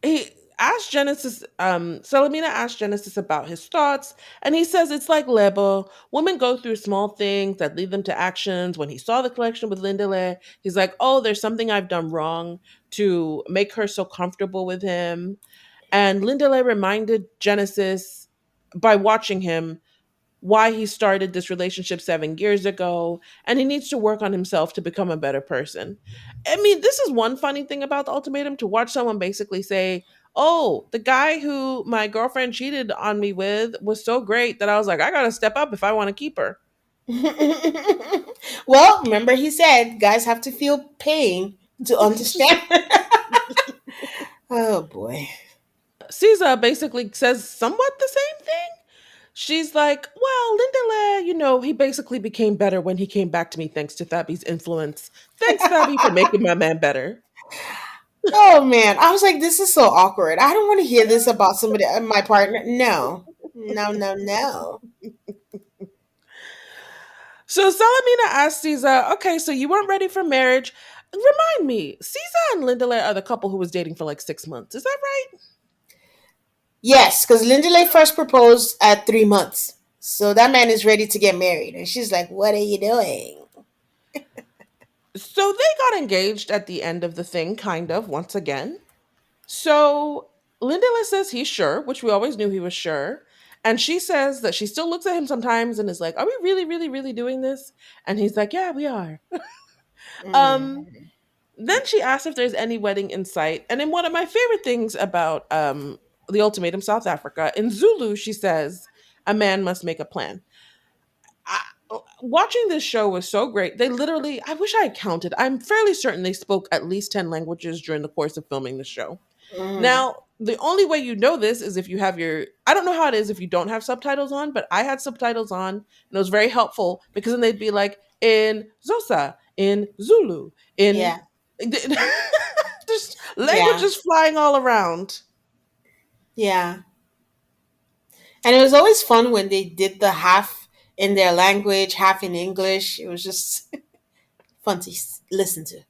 He asked Genesis, Salamina asked Genesis about his thoughts, and he says it's like Lebo. Women go through small things that lead them to actions. When he saw the collection with Lindele, he's like, oh, there's something I've done wrong to make her so comfortable with him. And Lindele reminded Genesis by watching him why he started this relationship 7 years ago, and he needs to work on himself to become a better person. I mean, this is one funny thing about the ultimatum to watch someone basically say, oh, the guy who my girlfriend cheated on me with was so great that I was like, I gotta step up if I want to keep her. Well, remember he said guys have to feel pain to understand. Oh, boy. Caesar basically says somewhat the same thing. She's like, well, Lindele, he basically became better when he came back to me thanks to Thabi's influence. Thanks, Thabi, for making my man better. Oh, man. I was like, this is so awkward. I don't want to hear this about somebody, my partner. No. No, no, no. So Salamina asked Caesar, okay, so you weren't ready for marriage. Remind me, Caesar and Lindele are the couple who was dating for like 6 months. Is that right? Yes, because Lindley first proposed at 3 months. So that man is ready to get married. And she's like, what are you doing? So they got engaged at the end of the thing, kind of, once again. So Lindele says he's sure, which we always knew he was sure. And she says that she still looks at him sometimes and is like, are we really, really, really doing this? And he's like, yeah, we are. Um, Mm. Then she asked if there's any wedding in sight. And in one of my favorite things about the Ultimatum South Africa, in Zulu, she says, a man must make a plan. Watching this show was so great. They literally, I wish I had counted. I'm fairly certain they spoke at least 10 languages during the course of filming the show. Mm. Now, the only way you know this is if you have I don't know how it is if you don't have subtitles on, but I had subtitles on and it was very helpful because then they'd be like in Xhosa, in Zulu, in Yeah. just Yeah. languages flying all around. Yeah. And it was always fun when they did the half in their language, half in English. It was just fun to listen to.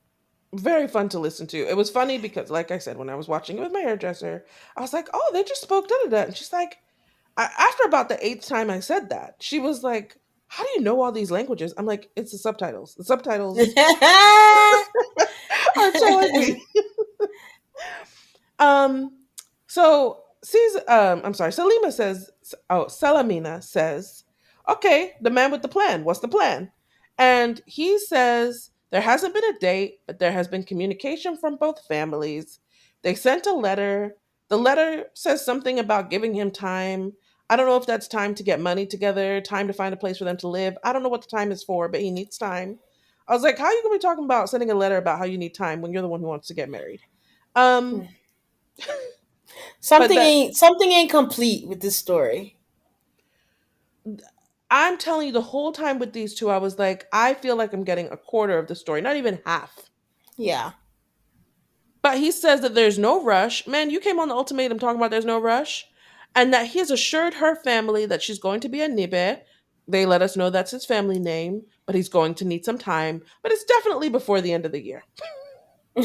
Very fun to listen to. It was funny because, like I said, when I was watching it with my hairdresser, I was like, "Oh, they just spoke da da da," and she's like, after about the eighth time I said that, she was like, how do you know all these languages? I'm like, it's the subtitles. The subtitles are telling me. Um, so sees I'm sorry, Salima says Salamina says, okay, the man with the plan. What's the plan? And he says there hasn't been a date, but there has been communication from both families. They sent a letter. The letter says something about giving him time. I don't know if that's time to get money together, time to find a place for them to live. I don't know what the time is for, but he needs time. I was like, how are you gonna be talking about sending a letter about how you need time when you're the one who wants to get married? Um, but that Something ain't complete with this story. I'm telling you, the whole time with these two, I was like, I feel like I'm getting a quarter of the story, not even half. Yeah. But he says that there's no rush. Man, you came on the ultimatum talking about there's no rush. And that he has assured her family that she's going to be a Nibe. They let us know that's his family name, but he's going to need some time. But it's definitely before the end of the year. In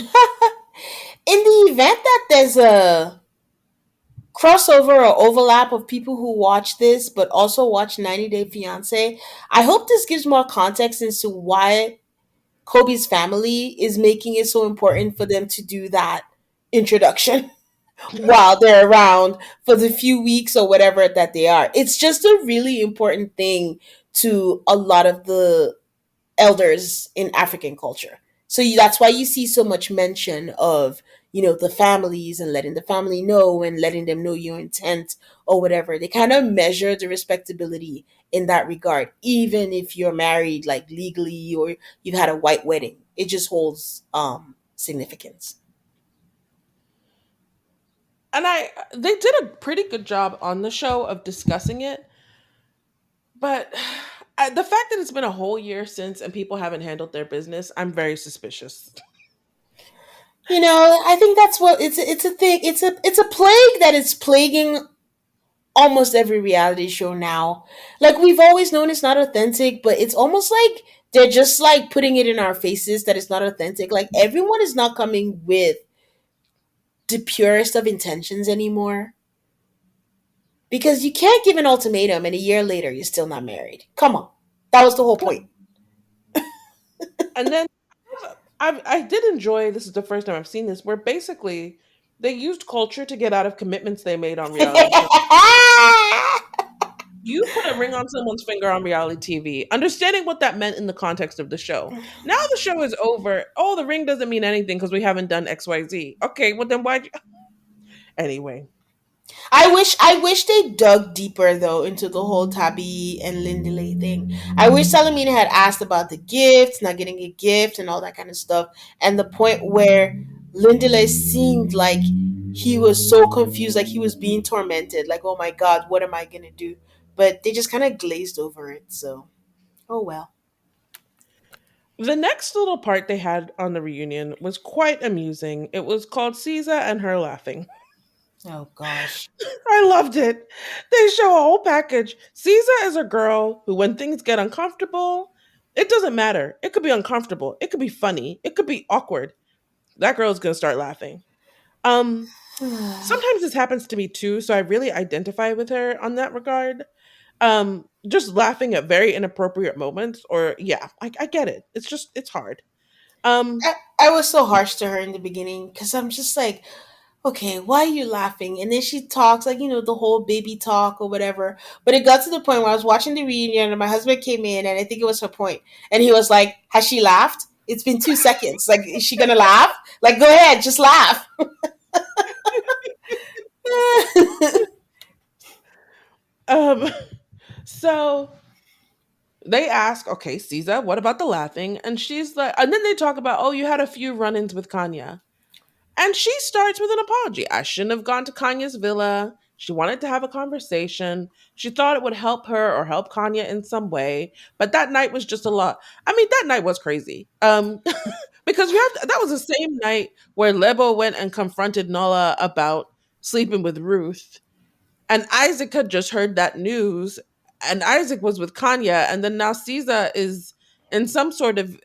the event that there's a crossover or overlap of people who watch this but also watch 90 Day Fiance, I hope this gives more context into why Kobe's family is making it so important for them to do that introduction while they're around for the few weeks or whatever that they are. It's just a really important thing to a lot of the elders in African culture. So that's why you see so much mention of, the families and letting the family know and letting them know your intent or whatever. They kind of measure the respectability in that regard, even if you're married like legally or you've had a white wedding. It just holds significance. And they did a pretty good job on the show of discussing it. But the fact that it's been a whole year since and people haven't handled their business, I'm very suspicious. I think that's what it's a thing. It's a plague that is plaguing almost every reality show now. Like we've always known it's not authentic, but it's almost like they're just like putting it in our faces that it's not authentic. Like everyone is not coming with the purest of intentions anymore. Because you can't give an ultimatum and a year later you're still not married. Come on. That was the whole point. And then I did enjoy, this is the first time I've seen this, where basically they used culture to get out of commitments they made on reality shows. You put a ring on someone's finger on reality TV, understanding what that meant in the context of the show. Now the show is over. Oh, the ring doesn't mean anything because we haven't done XYZ. Okay, well then why? Anyway, I wish they dug deeper though into the whole Tabi and Lindley thing. I wish Salamina had asked about the gift, not getting a gift, and all that kind of stuff, and the point where Lindley seemed like he was so confused, like he was being tormented, like oh my god, what am I gonna do? But they just kind of glazed over it. So oh well. the next little part they had on the reunion was quite amusing. It was called Caesar and her laughing. Oh gosh. I loved it. They show a whole package. Caesar is a girl who, when things get uncomfortable, it doesn't matter. It could be uncomfortable. It could be funny. It could be awkward. That girl's gonna start laughing. Um, Sometimes this happens to me too, so I really identify with her on that regard. Just laughing at very inappropriate moments, or yeah, I get it. It's hard. Um, I was so harsh to her in the beginning because I'm just like, okay, why are you laughing? And then she talks like, the whole baby talk or whatever. But it got to the point where I was watching the reunion and my husband came in and I think it was her point. And he was like, has she laughed? It's been 2 seconds. Like, is she going to laugh? Like, go ahead, just laugh. um, so they ask, okay, Caesar, what about the laughing? And she's like, and then they talk about, oh, you had a few run-ins with Kanya. And she starts with an apology. I shouldn't have gone to Kanye's villa. She wanted to have a conversation. She thought it would help her or help Kanye in some way. But that night was just a lot. I mean, that night was crazy. Because that was the same night where Lebo went and confronted Nola about sleeping with Ruth. And Isaac had just heard that news. And Isaac was with Kanye. And then now Caesar is in some sort of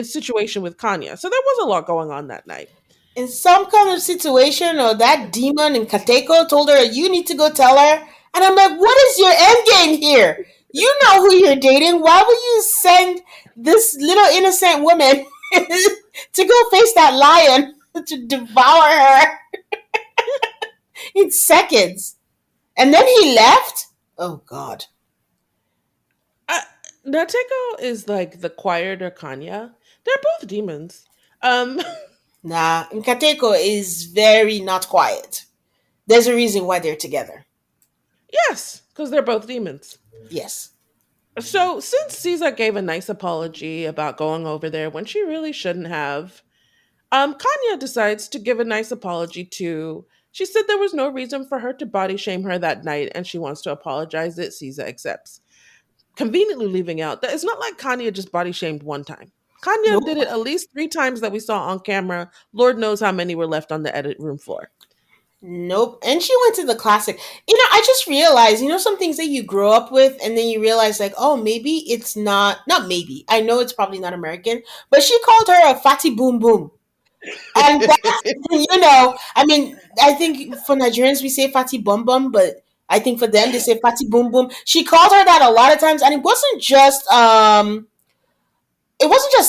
situation with Kanye. So there was a lot going on that night. In some kind of situation, or that demon in Kateko told her, you need to go tell her. And I'm like, what is your end game here? You know who you're dating. Why would you send this little innocent woman to go face that lion to devour her in seconds? And then he left? Oh, God. Uh, Nateko is like the quieter Kanya. They're both demons. Um, Nah, Nkateko is very not quiet. There's a reason why they're together. yes, because they're both demons. Yes. So since Caesar gave a nice apology about going over there when she really shouldn't have, Kanya decides to give a nice apology too. She said there was no reason for her to body shame her that night, and she wants to apologize that Caesar accepts. Conveniently leaving out that it's not like Kanye just body shamed one time. Kanye Nope. did it at least 3 times that we saw on camera. Lord knows how many were left on the edit room floor. Nope. And she went to the classic. I just realized, some things that you grow up with and then you realize like, oh, maybe it's not maybe. I know it's probably not American, but she called her a fatty boom boom. And that's, I mean, I think for Nigerians we say fatty bum bum, but I think for them they say fatty boom boom. She called her that a lot of times and it wasn't just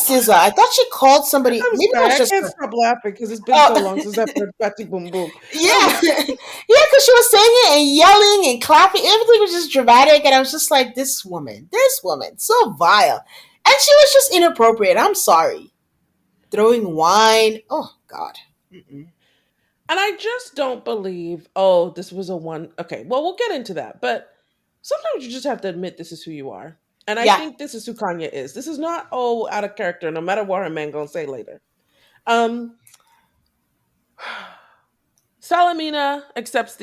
SZA. I thought she called somebody. I'm Maybe it sorry, was I just can't her. stop laughing because it's been so long Oh, since I've heard Patty Boom Boom. yeah, yeah, because she was saying it and yelling and clapping. Everything was just dramatic, and I was just like, this woman, so vile, and she was just inappropriate. I'm sorry, throwing wine. Oh God. Mm-mm. And I just don't believe, oh, this was a one. Okay, well, we'll get into that. But sometimes you just have to admit this is who you are. And I Yeah, think this is who Kanya is. This is not, oh, out of character, no matter what her man gonna say later. Um, Salamina accepts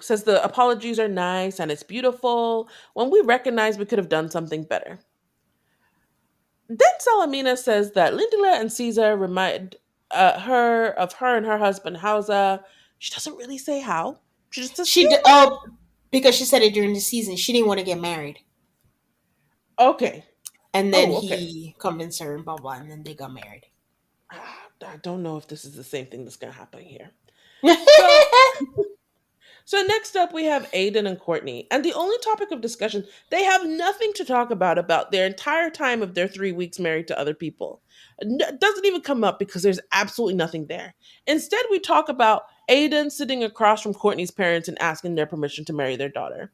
says the apologies are nice and it's beautiful when we recognize we could have done something better. Then Salamina says that Lindila and Caesar remind her of her and her husband Hausa. She doesn't really say how. She just says she. feel Oh, because she said it during the season. She didn't want to get married, okay. and then Oh, okay. he convinced her and blah blah, and then they got married. I don't know if this is the same thing that's gonna happen here. So So next up, we have Aiden and Courtney, and the only topic of discussion they have nothing to talk about their entire time of their 3 weeks married to other people. It doesn't even come up because there's absolutely nothing there. Instead, we talk about Aiden sitting across from Courtney's parents and asking their permission to marry their daughter.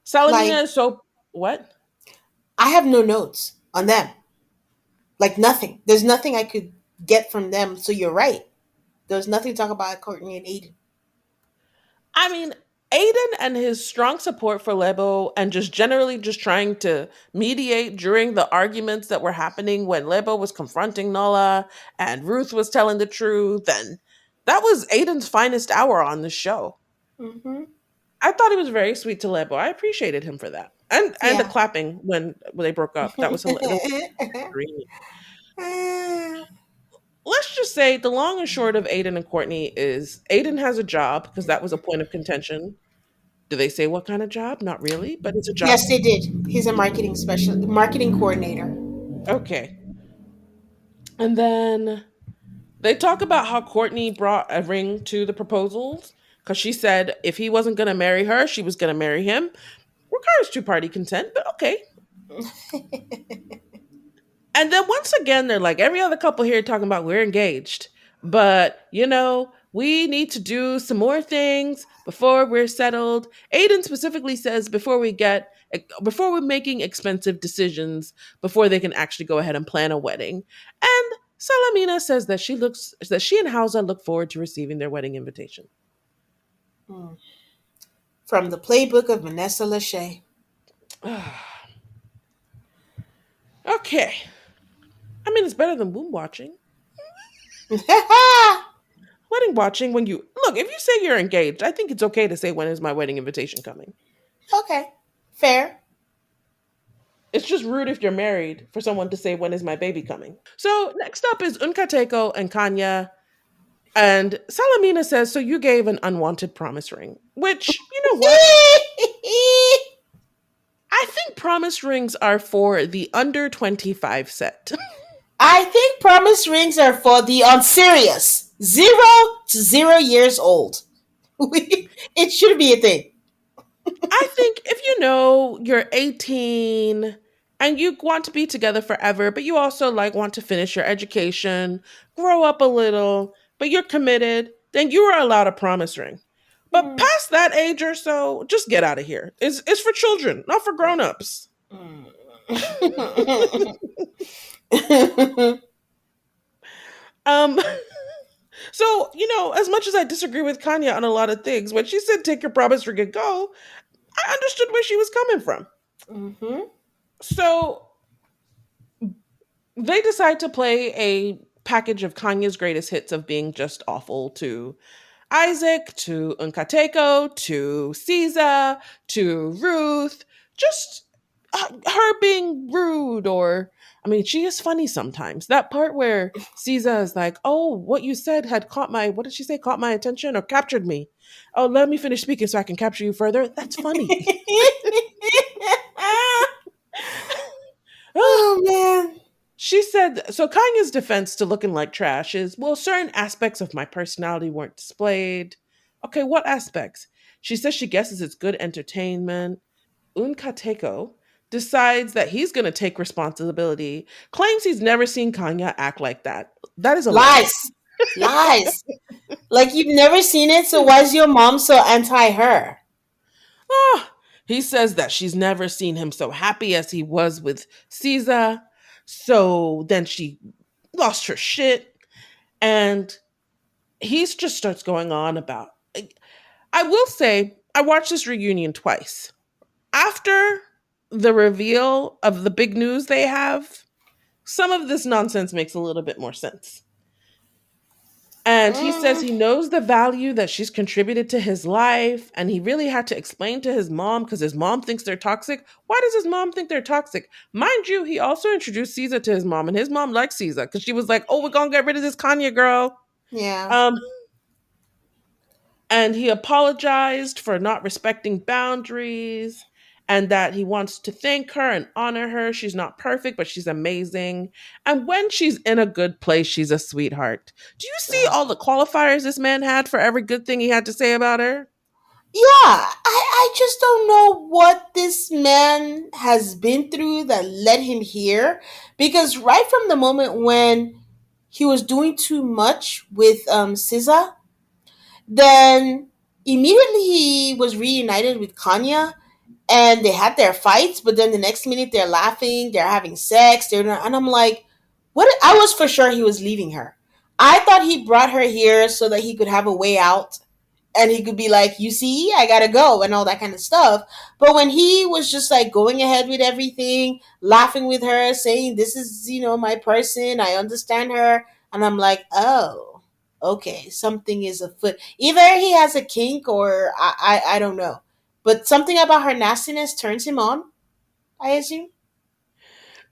Salamina Like is so what? I have no notes on them. Like nothing. There's nothing I could get from them. So you're right. There was nothing to talk about Courtney and Aiden. I mean, Aiden and his strong support for Lebo and just generally just trying to mediate during the arguments that were happening when Lebo was confronting Nola and Ruth was telling the truth, and that was Aiden's finest hour on the show. Mm-hmm. I thought he was very sweet to Lebo. I appreciated him for that. And the Yeah. clapping when they broke up. That was hilarious. Let's just say the long and short of Aiden and Courtney is Aiden has a job because that was a point of contention. Do they say what kind of job? Not really, but it's a job. Yes, they did. He's a marketing coordinator. Okay. And then they talk about how Courtney brought a ring to the proposals because she said if he wasn't going to marry her, she was going to marry him. Requires two-party consent, but okay. And then once again, they're like every other couple here talking about we're engaged. But, we need to do some more things before we're settled. Aiden specifically says before we're making expensive decisions, before they can actually go ahead and plan a wedding. And Salamina says that she and Hausa look forward to receiving their wedding invitation. Mm. From the playbook of Vanessa Lachey. Okay. I mean, it's better than womb watching. Wedding watching when you look, if you say you're engaged, I think it's okay to say when is my wedding invitation coming. Okay. Fair. It's just rude if you're married for someone to say when is my baby coming. So next up is Unkateko and Kanya. And Salamina says, so you gave an unwanted promise ring. Which, you know what? I think promise rings are for the under 25 set. I think promise rings are for the unserious. 0 to 0 years old. It should be a thing. I think if you know you're 18 and you want to be together forever, but you also like want to finish your education, grow up a little, but you're committed, then you are allowed a promise ring. But Mm. past that age or so, just get out of here. It's for children, not for grown-ups. Um so, as much as I disagree with Kanya on a lot of things, when she said take your promise ring and go, I understood where she was coming from. Hmm. So they decide to play a package of Kanye's greatest hits of being just awful to Isaac, to Unkateko, to Caesar, to Ruth, just her being rude or I mean, she is funny sometimes. That part where Caesar is like, "Oh, what you said had caught my what did she say? Caught my attention or captured me? Oh, let me finish speaking so I can capture you further." That's funny. Oh man. She said, so Kanye's defense to looking like trash is, well, certain aspects of my personality weren't displayed. Okay, what aspects? She says she guesses it's good entertainment. Unkateko decides that he's going to take responsibility, claims he's never seen Kanye act like that. That is a lie. Lies. Lies. Like you've never seen it, so why is your mom so anti her? Ah, he says that she's never seen him so happy as he was with Caesar. So then she lost her shit. And he just starts going on about. I will say, I watched this reunion twice. After the reveal of the big news they have, some of this nonsense makes a little bit more sense. And he says Mm, he knows the value that she's contributed to his life. And he really had to explain to his mom because his mom thinks they're toxic. Why does his mom think they're toxic? Mind you, he also introduced Caesar to his mom, and his mom likes Caesar because she was like, oh, we're going to get rid of this Kanye girl. yeah. Um, and he apologized for not respecting boundaries and that he wants to thank her and honor her. She's not perfect, but she's amazing. And when she's in a good place, she's a sweetheart. Do you see Yeah. all the qualifiers this man had for every good thing he had to say about her? Yeah, I just don't know what this man has been through that led him here. Because right from the moment when he was doing too much with SZA, then immediately he was reunited with Kanya and they had their fights, but then the next minute they're laughing, they're having sex, they're not, and I'm like, what? I was for sure he was leaving her. I thought he brought her here so that he could have a way out and he could be like, you see, I gotta go and all that kind of stuff. But when he was just like going ahead with everything, laughing with her, saying, this is, my person, I understand her. And I'm like, oh, okay, something is afoot. Either he has a kink or I don't know. But something about her nastiness turns him on, I assume.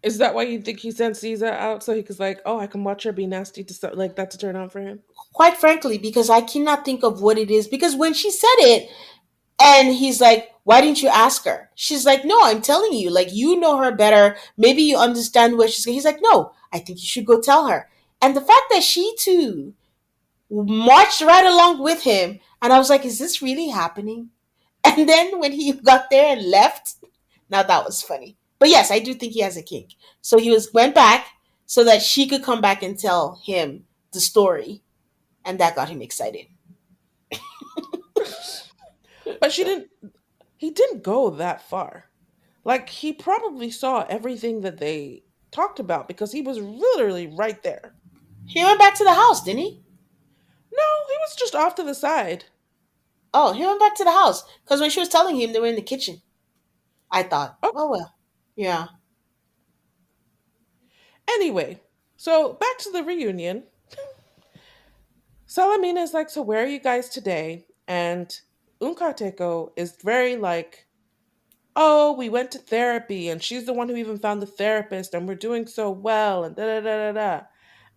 Is that why you think he sent Caesar out so he was like, oh, I can watch her be nasty to start like that to turn on for him? Quite frankly, because I cannot think of what it is. Because when she said it, and he's like, why didn't you ask her? She's like, no, I'm telling you, like, you know her better. Maybe you understand what she's. He's like, no, I think you should go tell her. And the fact that she too marched right along with him, and I was like, is this really happening? And then when he got there and left, now that was funny. But yes, I do think he has a kink. So he went back so that she could come back and tell him the story, and that got him excited. But he didn't go that far. Like he probably saw everything that they talked about because he was literally right there. He went back to the house, didn't he? No, he was just off to the side. Oh, he went back to the house because when she was telling him, they were in the kitchen. I thought, Oh, oh well, yeah, anyway, so back to the reunion. Salamina is like, so where are you guys today? And Unkateko is very like, oh, we went to therapy and she's the one who even found the therapist and we're doing so well and da da da da da.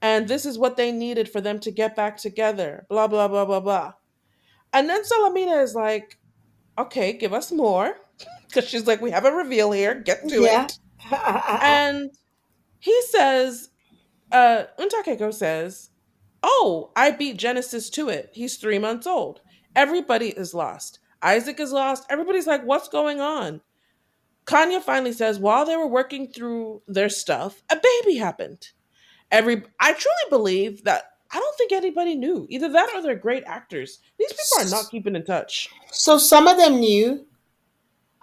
And this is what they needed for them to get back together. Blah blah blah blah blah. And then Salamina is like, okay, give us more. Because she's like, we have a reveal here, get to yeah. it. And he says, Untakeko says, oh, I beat Genesis to it. He's 3 months old. Everybody is lost. Isaac is lost. Everybody's like, what's going on? Kanya finally says, while they were working through their stuff, a baby happened. I truly believe that I don't think anybody knew. Either that or they're great actors. These people are not keeping in touch. So some of them knew.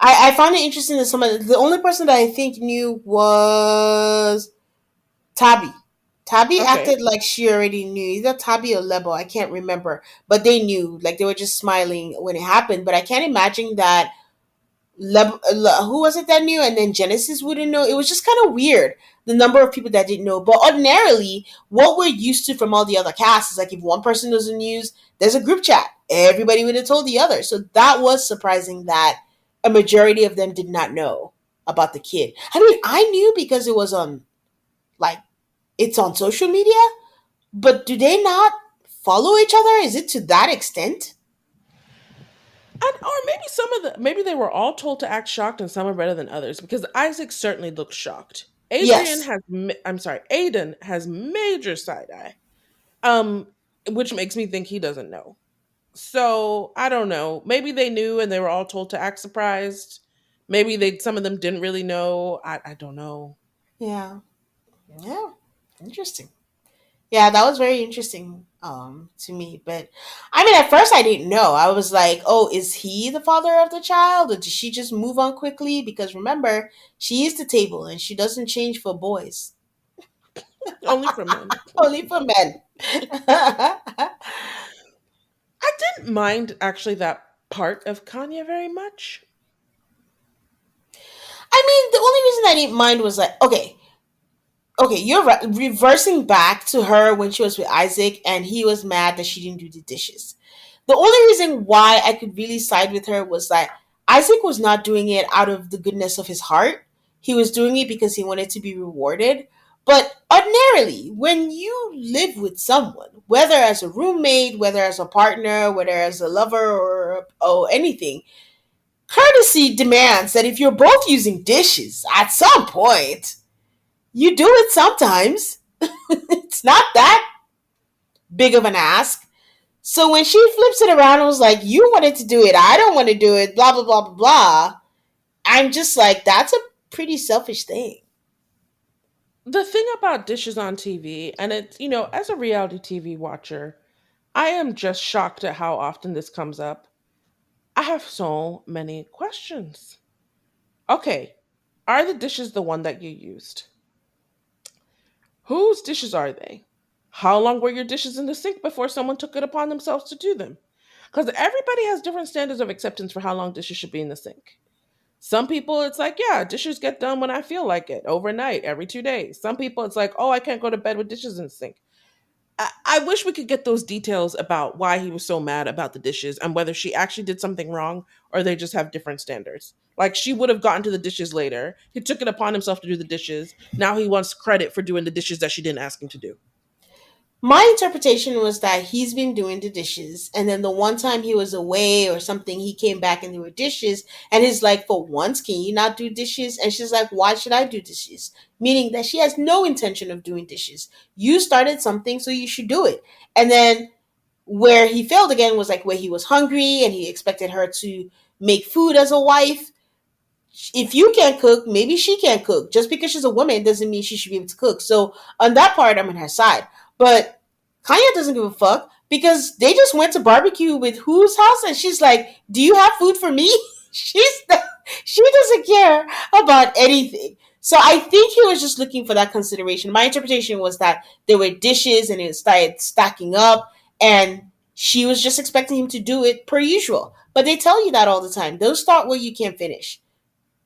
I found it interesting that the only person that I think knew was Tabby. Tabby Okay. acted like she already knew. Either Tabby or Lebo, I can't remember. But they knew. Like they were just smiling when it happened. But I can't imagine that who was it that knew, and then Genesis wouldn't know. It was just kind of weird, the number of people that didn't know. But ordinarily, what we're used to from all the other casts is like if one person doesn't use, there's a group chat. Everybody would have told the other. So that was surprising that a majority of them did not know about the kid. I mean, I knew because it was on like it's on social media, but do they not follow each other? Is it to that extent? And or maybe maybe they were all told to act shocked and some are better than others because Isaac certainly looked shocked. Yes. I'm sorry, Aiden has major side eye. Um which makes me think he doesn't know. So, I don't know. Maybe they knew and they were all told to act surprised. Maybe they some of them didn't really know. I don't know. Yeah. Yeah. Interesting. Yeah, that was very interesting to me. But I mean, at first I didn't know. I was like, "Oh, is he the father of the child, or did she just move on quickly?" Because remember, she is the table, and she doesn't change for boys, Only for men. only for men. I I didn't mind actually that part of Kanye very much. mean, the only reason I didn't mind was like, okay, you're right. Reversing back to her when she was with Isaac, and he was mad that she didn't do the dishes. The only reason why I could really side with her was that Isaac was not doing it out of the goodness of his heart. He was doing it because he wanted to be rewarded. But ordinarily, when you live with someone, whether as a roommate, whether as a partner, whether as a lover or anything, courtesy demands that if you're both using dishes at some point, you do it sometimes. It's not that big of an ask. So when she flips it around and was like, "You wanted to do it, I don't want to do it," blah, blah, blah, blah, blah, I'm just like, that's a pretty selfish thing. The thing about dishes on TV, and it's, as a reality TV watcher, I am just shocked at how often this comes up. I have so many questions. Okay, are the dishes the one that you used? Whose dishes are they? How long were your dishes in the sink before someone took it upon themselves to do them? Because everybody has different standards of acceptance for how long dishes should be in the sink. Some people, it's like, yeah, dishes get done when I feel like it, overnight, every 2 days. Some people, it's like, oh, I can't go to bed with dishes in the sink. I wish we could get those details about why he was so mad about the dishes and whether she actually did something wrong or they just have different standards. Like she would have gotten to the dishes later. He took it upon himself to do the dishes. Now he wants credit for doing the dishes that she didn't ask him to do. My interpretation was that he's been doing the dishes, and then the one time he was away or something, he came back and there were dishes, and he's like, "For once, can you not do dishes?" And she's like, "Why should I do dishes?" Meaning that she has no intention of doing dishes. You started something, so you should do it. And then where he failed again was like where he was hungry and he expected her to make food as a wife. If you can't cook, maybe she can't cook. Just because she's a woman doesn't mean she should be able to cook. So on that part, I'm on her side. But Kanya doesn't give a fuck because they just went to barbecue with whose house, and she's like, "Do you have food for me?" she's not, she doesn't care about anything. So I think he was just looking for that consideration. My interpretation was that there were dishes and it started stacking up, and she was just expecting him to do it per usual. But they tell you that all the time. Don't start where you can't finish.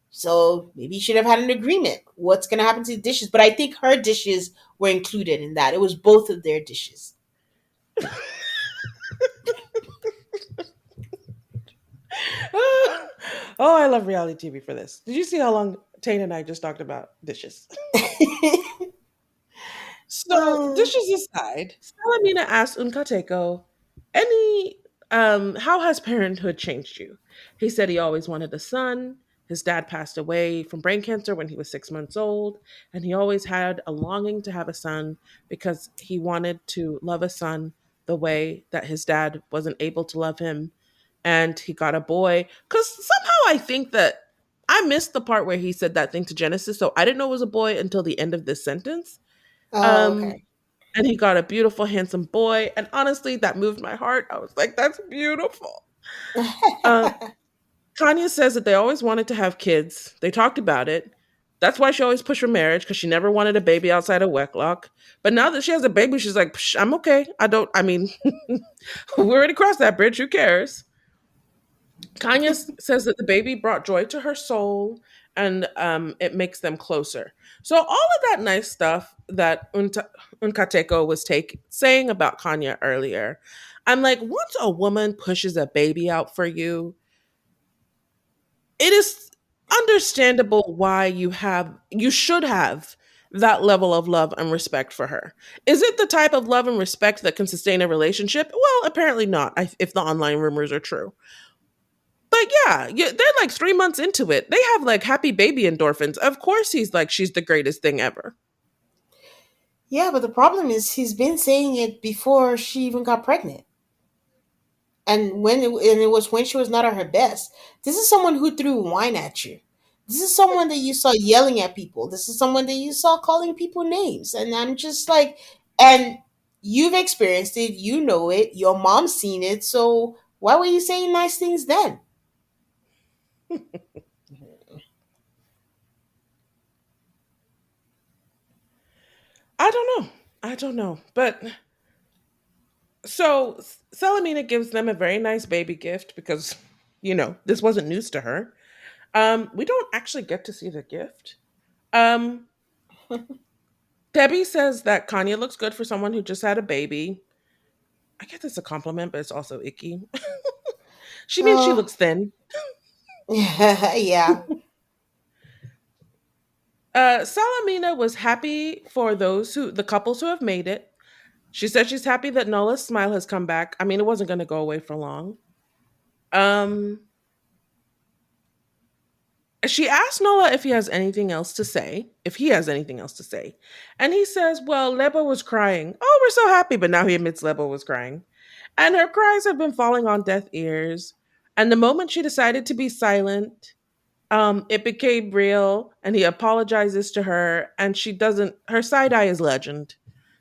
So maybe you should have had an agreement. What's going to happen to the dishes? But I think her dishes were included in that. It was both of their dishes. Oh, I love reality TV for this. Did you see how long Tane and I just talked about dishes? So, Uh, dishes aside, Salamina asked Unkateko, any how has parenthood changed you? He said he always wanted a son. His dad passed away from brain cancer when he was 6 months old, and he always had a longing to have a son because he wanted to love a son the way that his dad wasn't able to love him. and he got a boy. Because somehow I think that I missed the part where he said that thing to Genesis, so I didn't know it was a boy until the end of this sentence. Oh, Um, okay. and he got a beautiful, handsome boy, and honestly, that moved my heart. I was like, "That's beautiful." Um, Kanye says that they always wanted to have kids. They talked about it. That's why she always pushed for marriage because she never wanted a baby outside of wedlock. But now that she has a baby, she's like, "Psh, I'm okay. I don't, I mean, we already crossed that bridge. Who cares?" Kanye says that the baby brought joy to her soul and it makes them closer. So all of that nice stuff that Unkateko was saying about Kanye earlier, I'm like, once a woman pushes a baby out for you, it is understandable why you should have that level of love and respect for her. Is it the type of love and respect that can sustain a relationship? Well, apparently not, if the online rumors are true. But yeah, they're like 3 months into it. They have like happy baby endorphins. Of course, he's like, she's the greatest thing ever. Yeah, but the problem is he's been saying it before she even got pregnant. And it was when she was not at her best. This is someone who threw wine at you. This is someone that you saw yelling at people. This is someone that you saw calling people names. And I'm just like, and you've experienced it, you know it, your mom's seen it, so why were you saying nice things then? I don't know. I don't know. But so Salamina gives them a very nice baby gift because, this wasn't news to her. We don't actually get to see the gift. Um, Debbie says that Kanye looks good for someone who just had a baby. I guess it's a compliment, but it's also icky. She means she Oh, looks thin. yeah. Salamina was happy for the couples who have made it. She said she's happy that Nola's smile has come back. I mean, it wasn't going to go away for long. Um, she asked Nola if he has anything else to say, and he says, "Well, Lebo was crying. Oh, we're so happy." But now he admits Lebo was crying, and her cries have been falling on deaf ears. And the moment she decided to be silent, it became real, and he apologizes to her, and she doesn't. Her side eye is legend.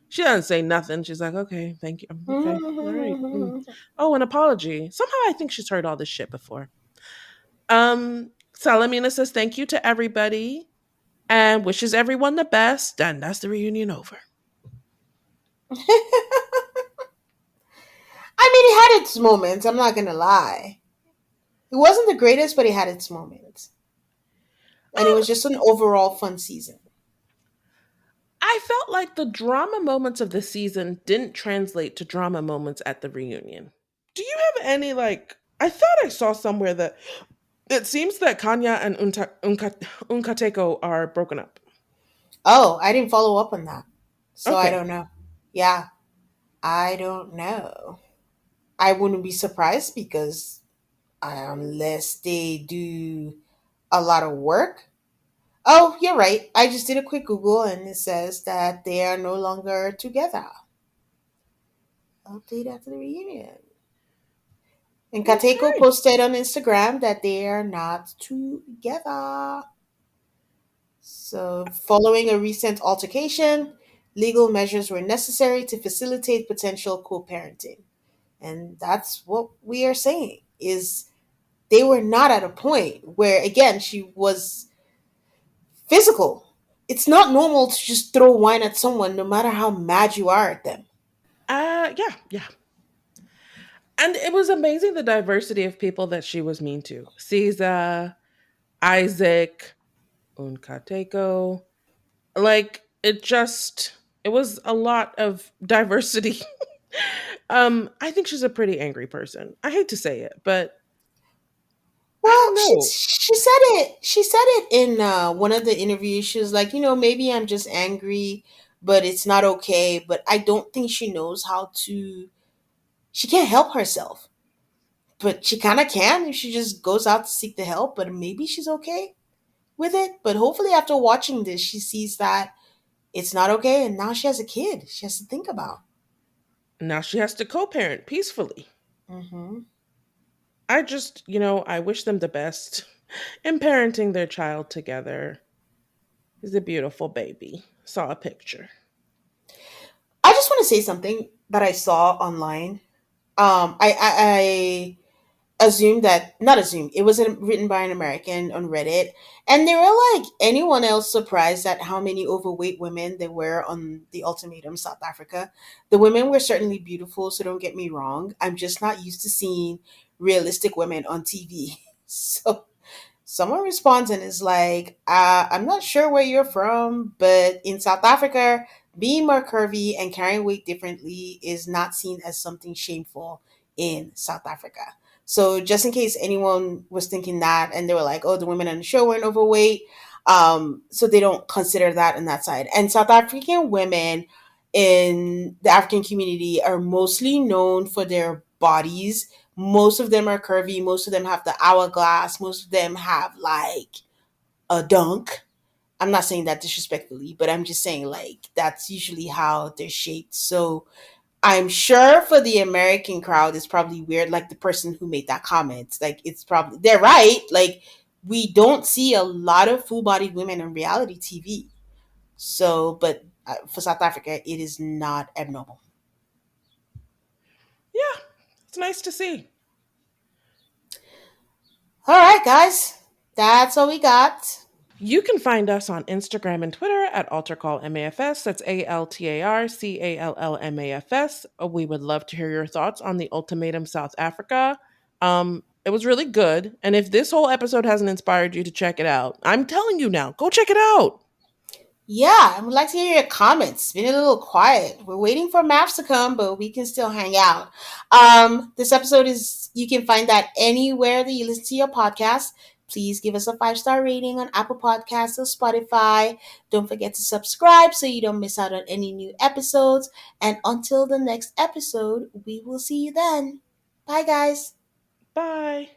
She doesn't say nothing. She's like, "Okay, thank you. Okay, all right." Oh, an apology. Somehow I think she's heard all this shit before. Salamina says thank you to everybody and wishes everyone the best, and that's the reunion over. I mean, it had its moments, I'm not gonna lie. It wasn't the greatest, but it had its moments. And it Um, was just an overall fun season. I felt like the drama moments of the season didn't translate to drama moments at the reunion. Do you have any like? I thought I saw somewhere that it seems that Kanya and Unkateko are broken up. Oh, I didn't follow up on that. So I Okay, don't know. Yeah, I don't know. I wouldn't be surprised because unless they do a lot of work. Oh, you're right. I just did a quick Google and it says that they are no longer together. Update after the reunion. And Kateko okay. posted on Instagram that they are not together. So, following a recent altercation, legal measures were necessary to facilitate potential co-parenting. And that's what we are saying is they were not at a point where again she was physical. It's not normal to just throw wine at someone no matter how mad you are at them. Yeah, yeah. And it was amazing the diversity of people that she was mean to. Caesar, Isaac, Unkateko. Like it was a lot of diversity. I think she's a pretty angry person. I hate to say it, but I Well, don't she know. she said it. She said it in one of the interviews. She was like, maybe I'm just angry, but it's not okay. But I don't think she knows how to. She can't help herself, but she kind of can if she just goes out to seek the help. But maybe she's okay with it. But hopefully, after watching this, she sees that it's not okay, and now she has a kid. She has to think about. Now she has to co-parent peacefully. Hmm. I just, I wish them the best in parenting their child together. He's a beautiful baby. Saw a picture. I just want to say something that I saw online. I assumed that, not assumed, it was written by an American on Reddit, and they were like, anyone else surprised at how many overweight women there were on the Ultimatum South Africa? The women were certainly beautiful, so don't get me wrong. I'm just not used to seeing realistic women on TV. So someone responds and is like, I'm not sure where you're from, but in South Africa, being more curvy and carrying weight differently is not seen as something shameful in South Africa. So just in case anyone was thinking that and they were like, oh, the women on the show weren't overweight. So they don't consider that on that side. And South African women in the African community are mostly known for their bodies. Most of them are curvy. Most of them have the hourglass. Most of them have like a dunk. I'm not saying that disrespectfully, but I'm just saying like that's usually how they're shaped. So I'm sure for the American crowd, it's probably weird. Like the person who made that comment, like it's probably they're right. Like we don't see a lot of full-bodied women on reality TV. So, but for South Africa, it is not abnormal. Yeah, it's nice to see. All right, guys, that's all we got. You can find us on Instagram and Twitter at AltarCallMAFS. That's ALTARCALLMAFS. We would love to hear your thoughts on the Ultimatum South Africa. It was really good. And if this whole episode hasn't inspired you to check it out, I'm telling you now, go check it out. Yeah, I would like to hear your comments. It's been a little quiet. We're waiting for maps to come, but we can still hang out. This episode is, you can find that anywhere that you listen to your podcast. Please give us a 5-star rating on Apple Podcasts or Spotify. Don't forget to subscribe so you don't miss out on any new episodes. And until the next episode, we will see you then. Bye, guys. Bye.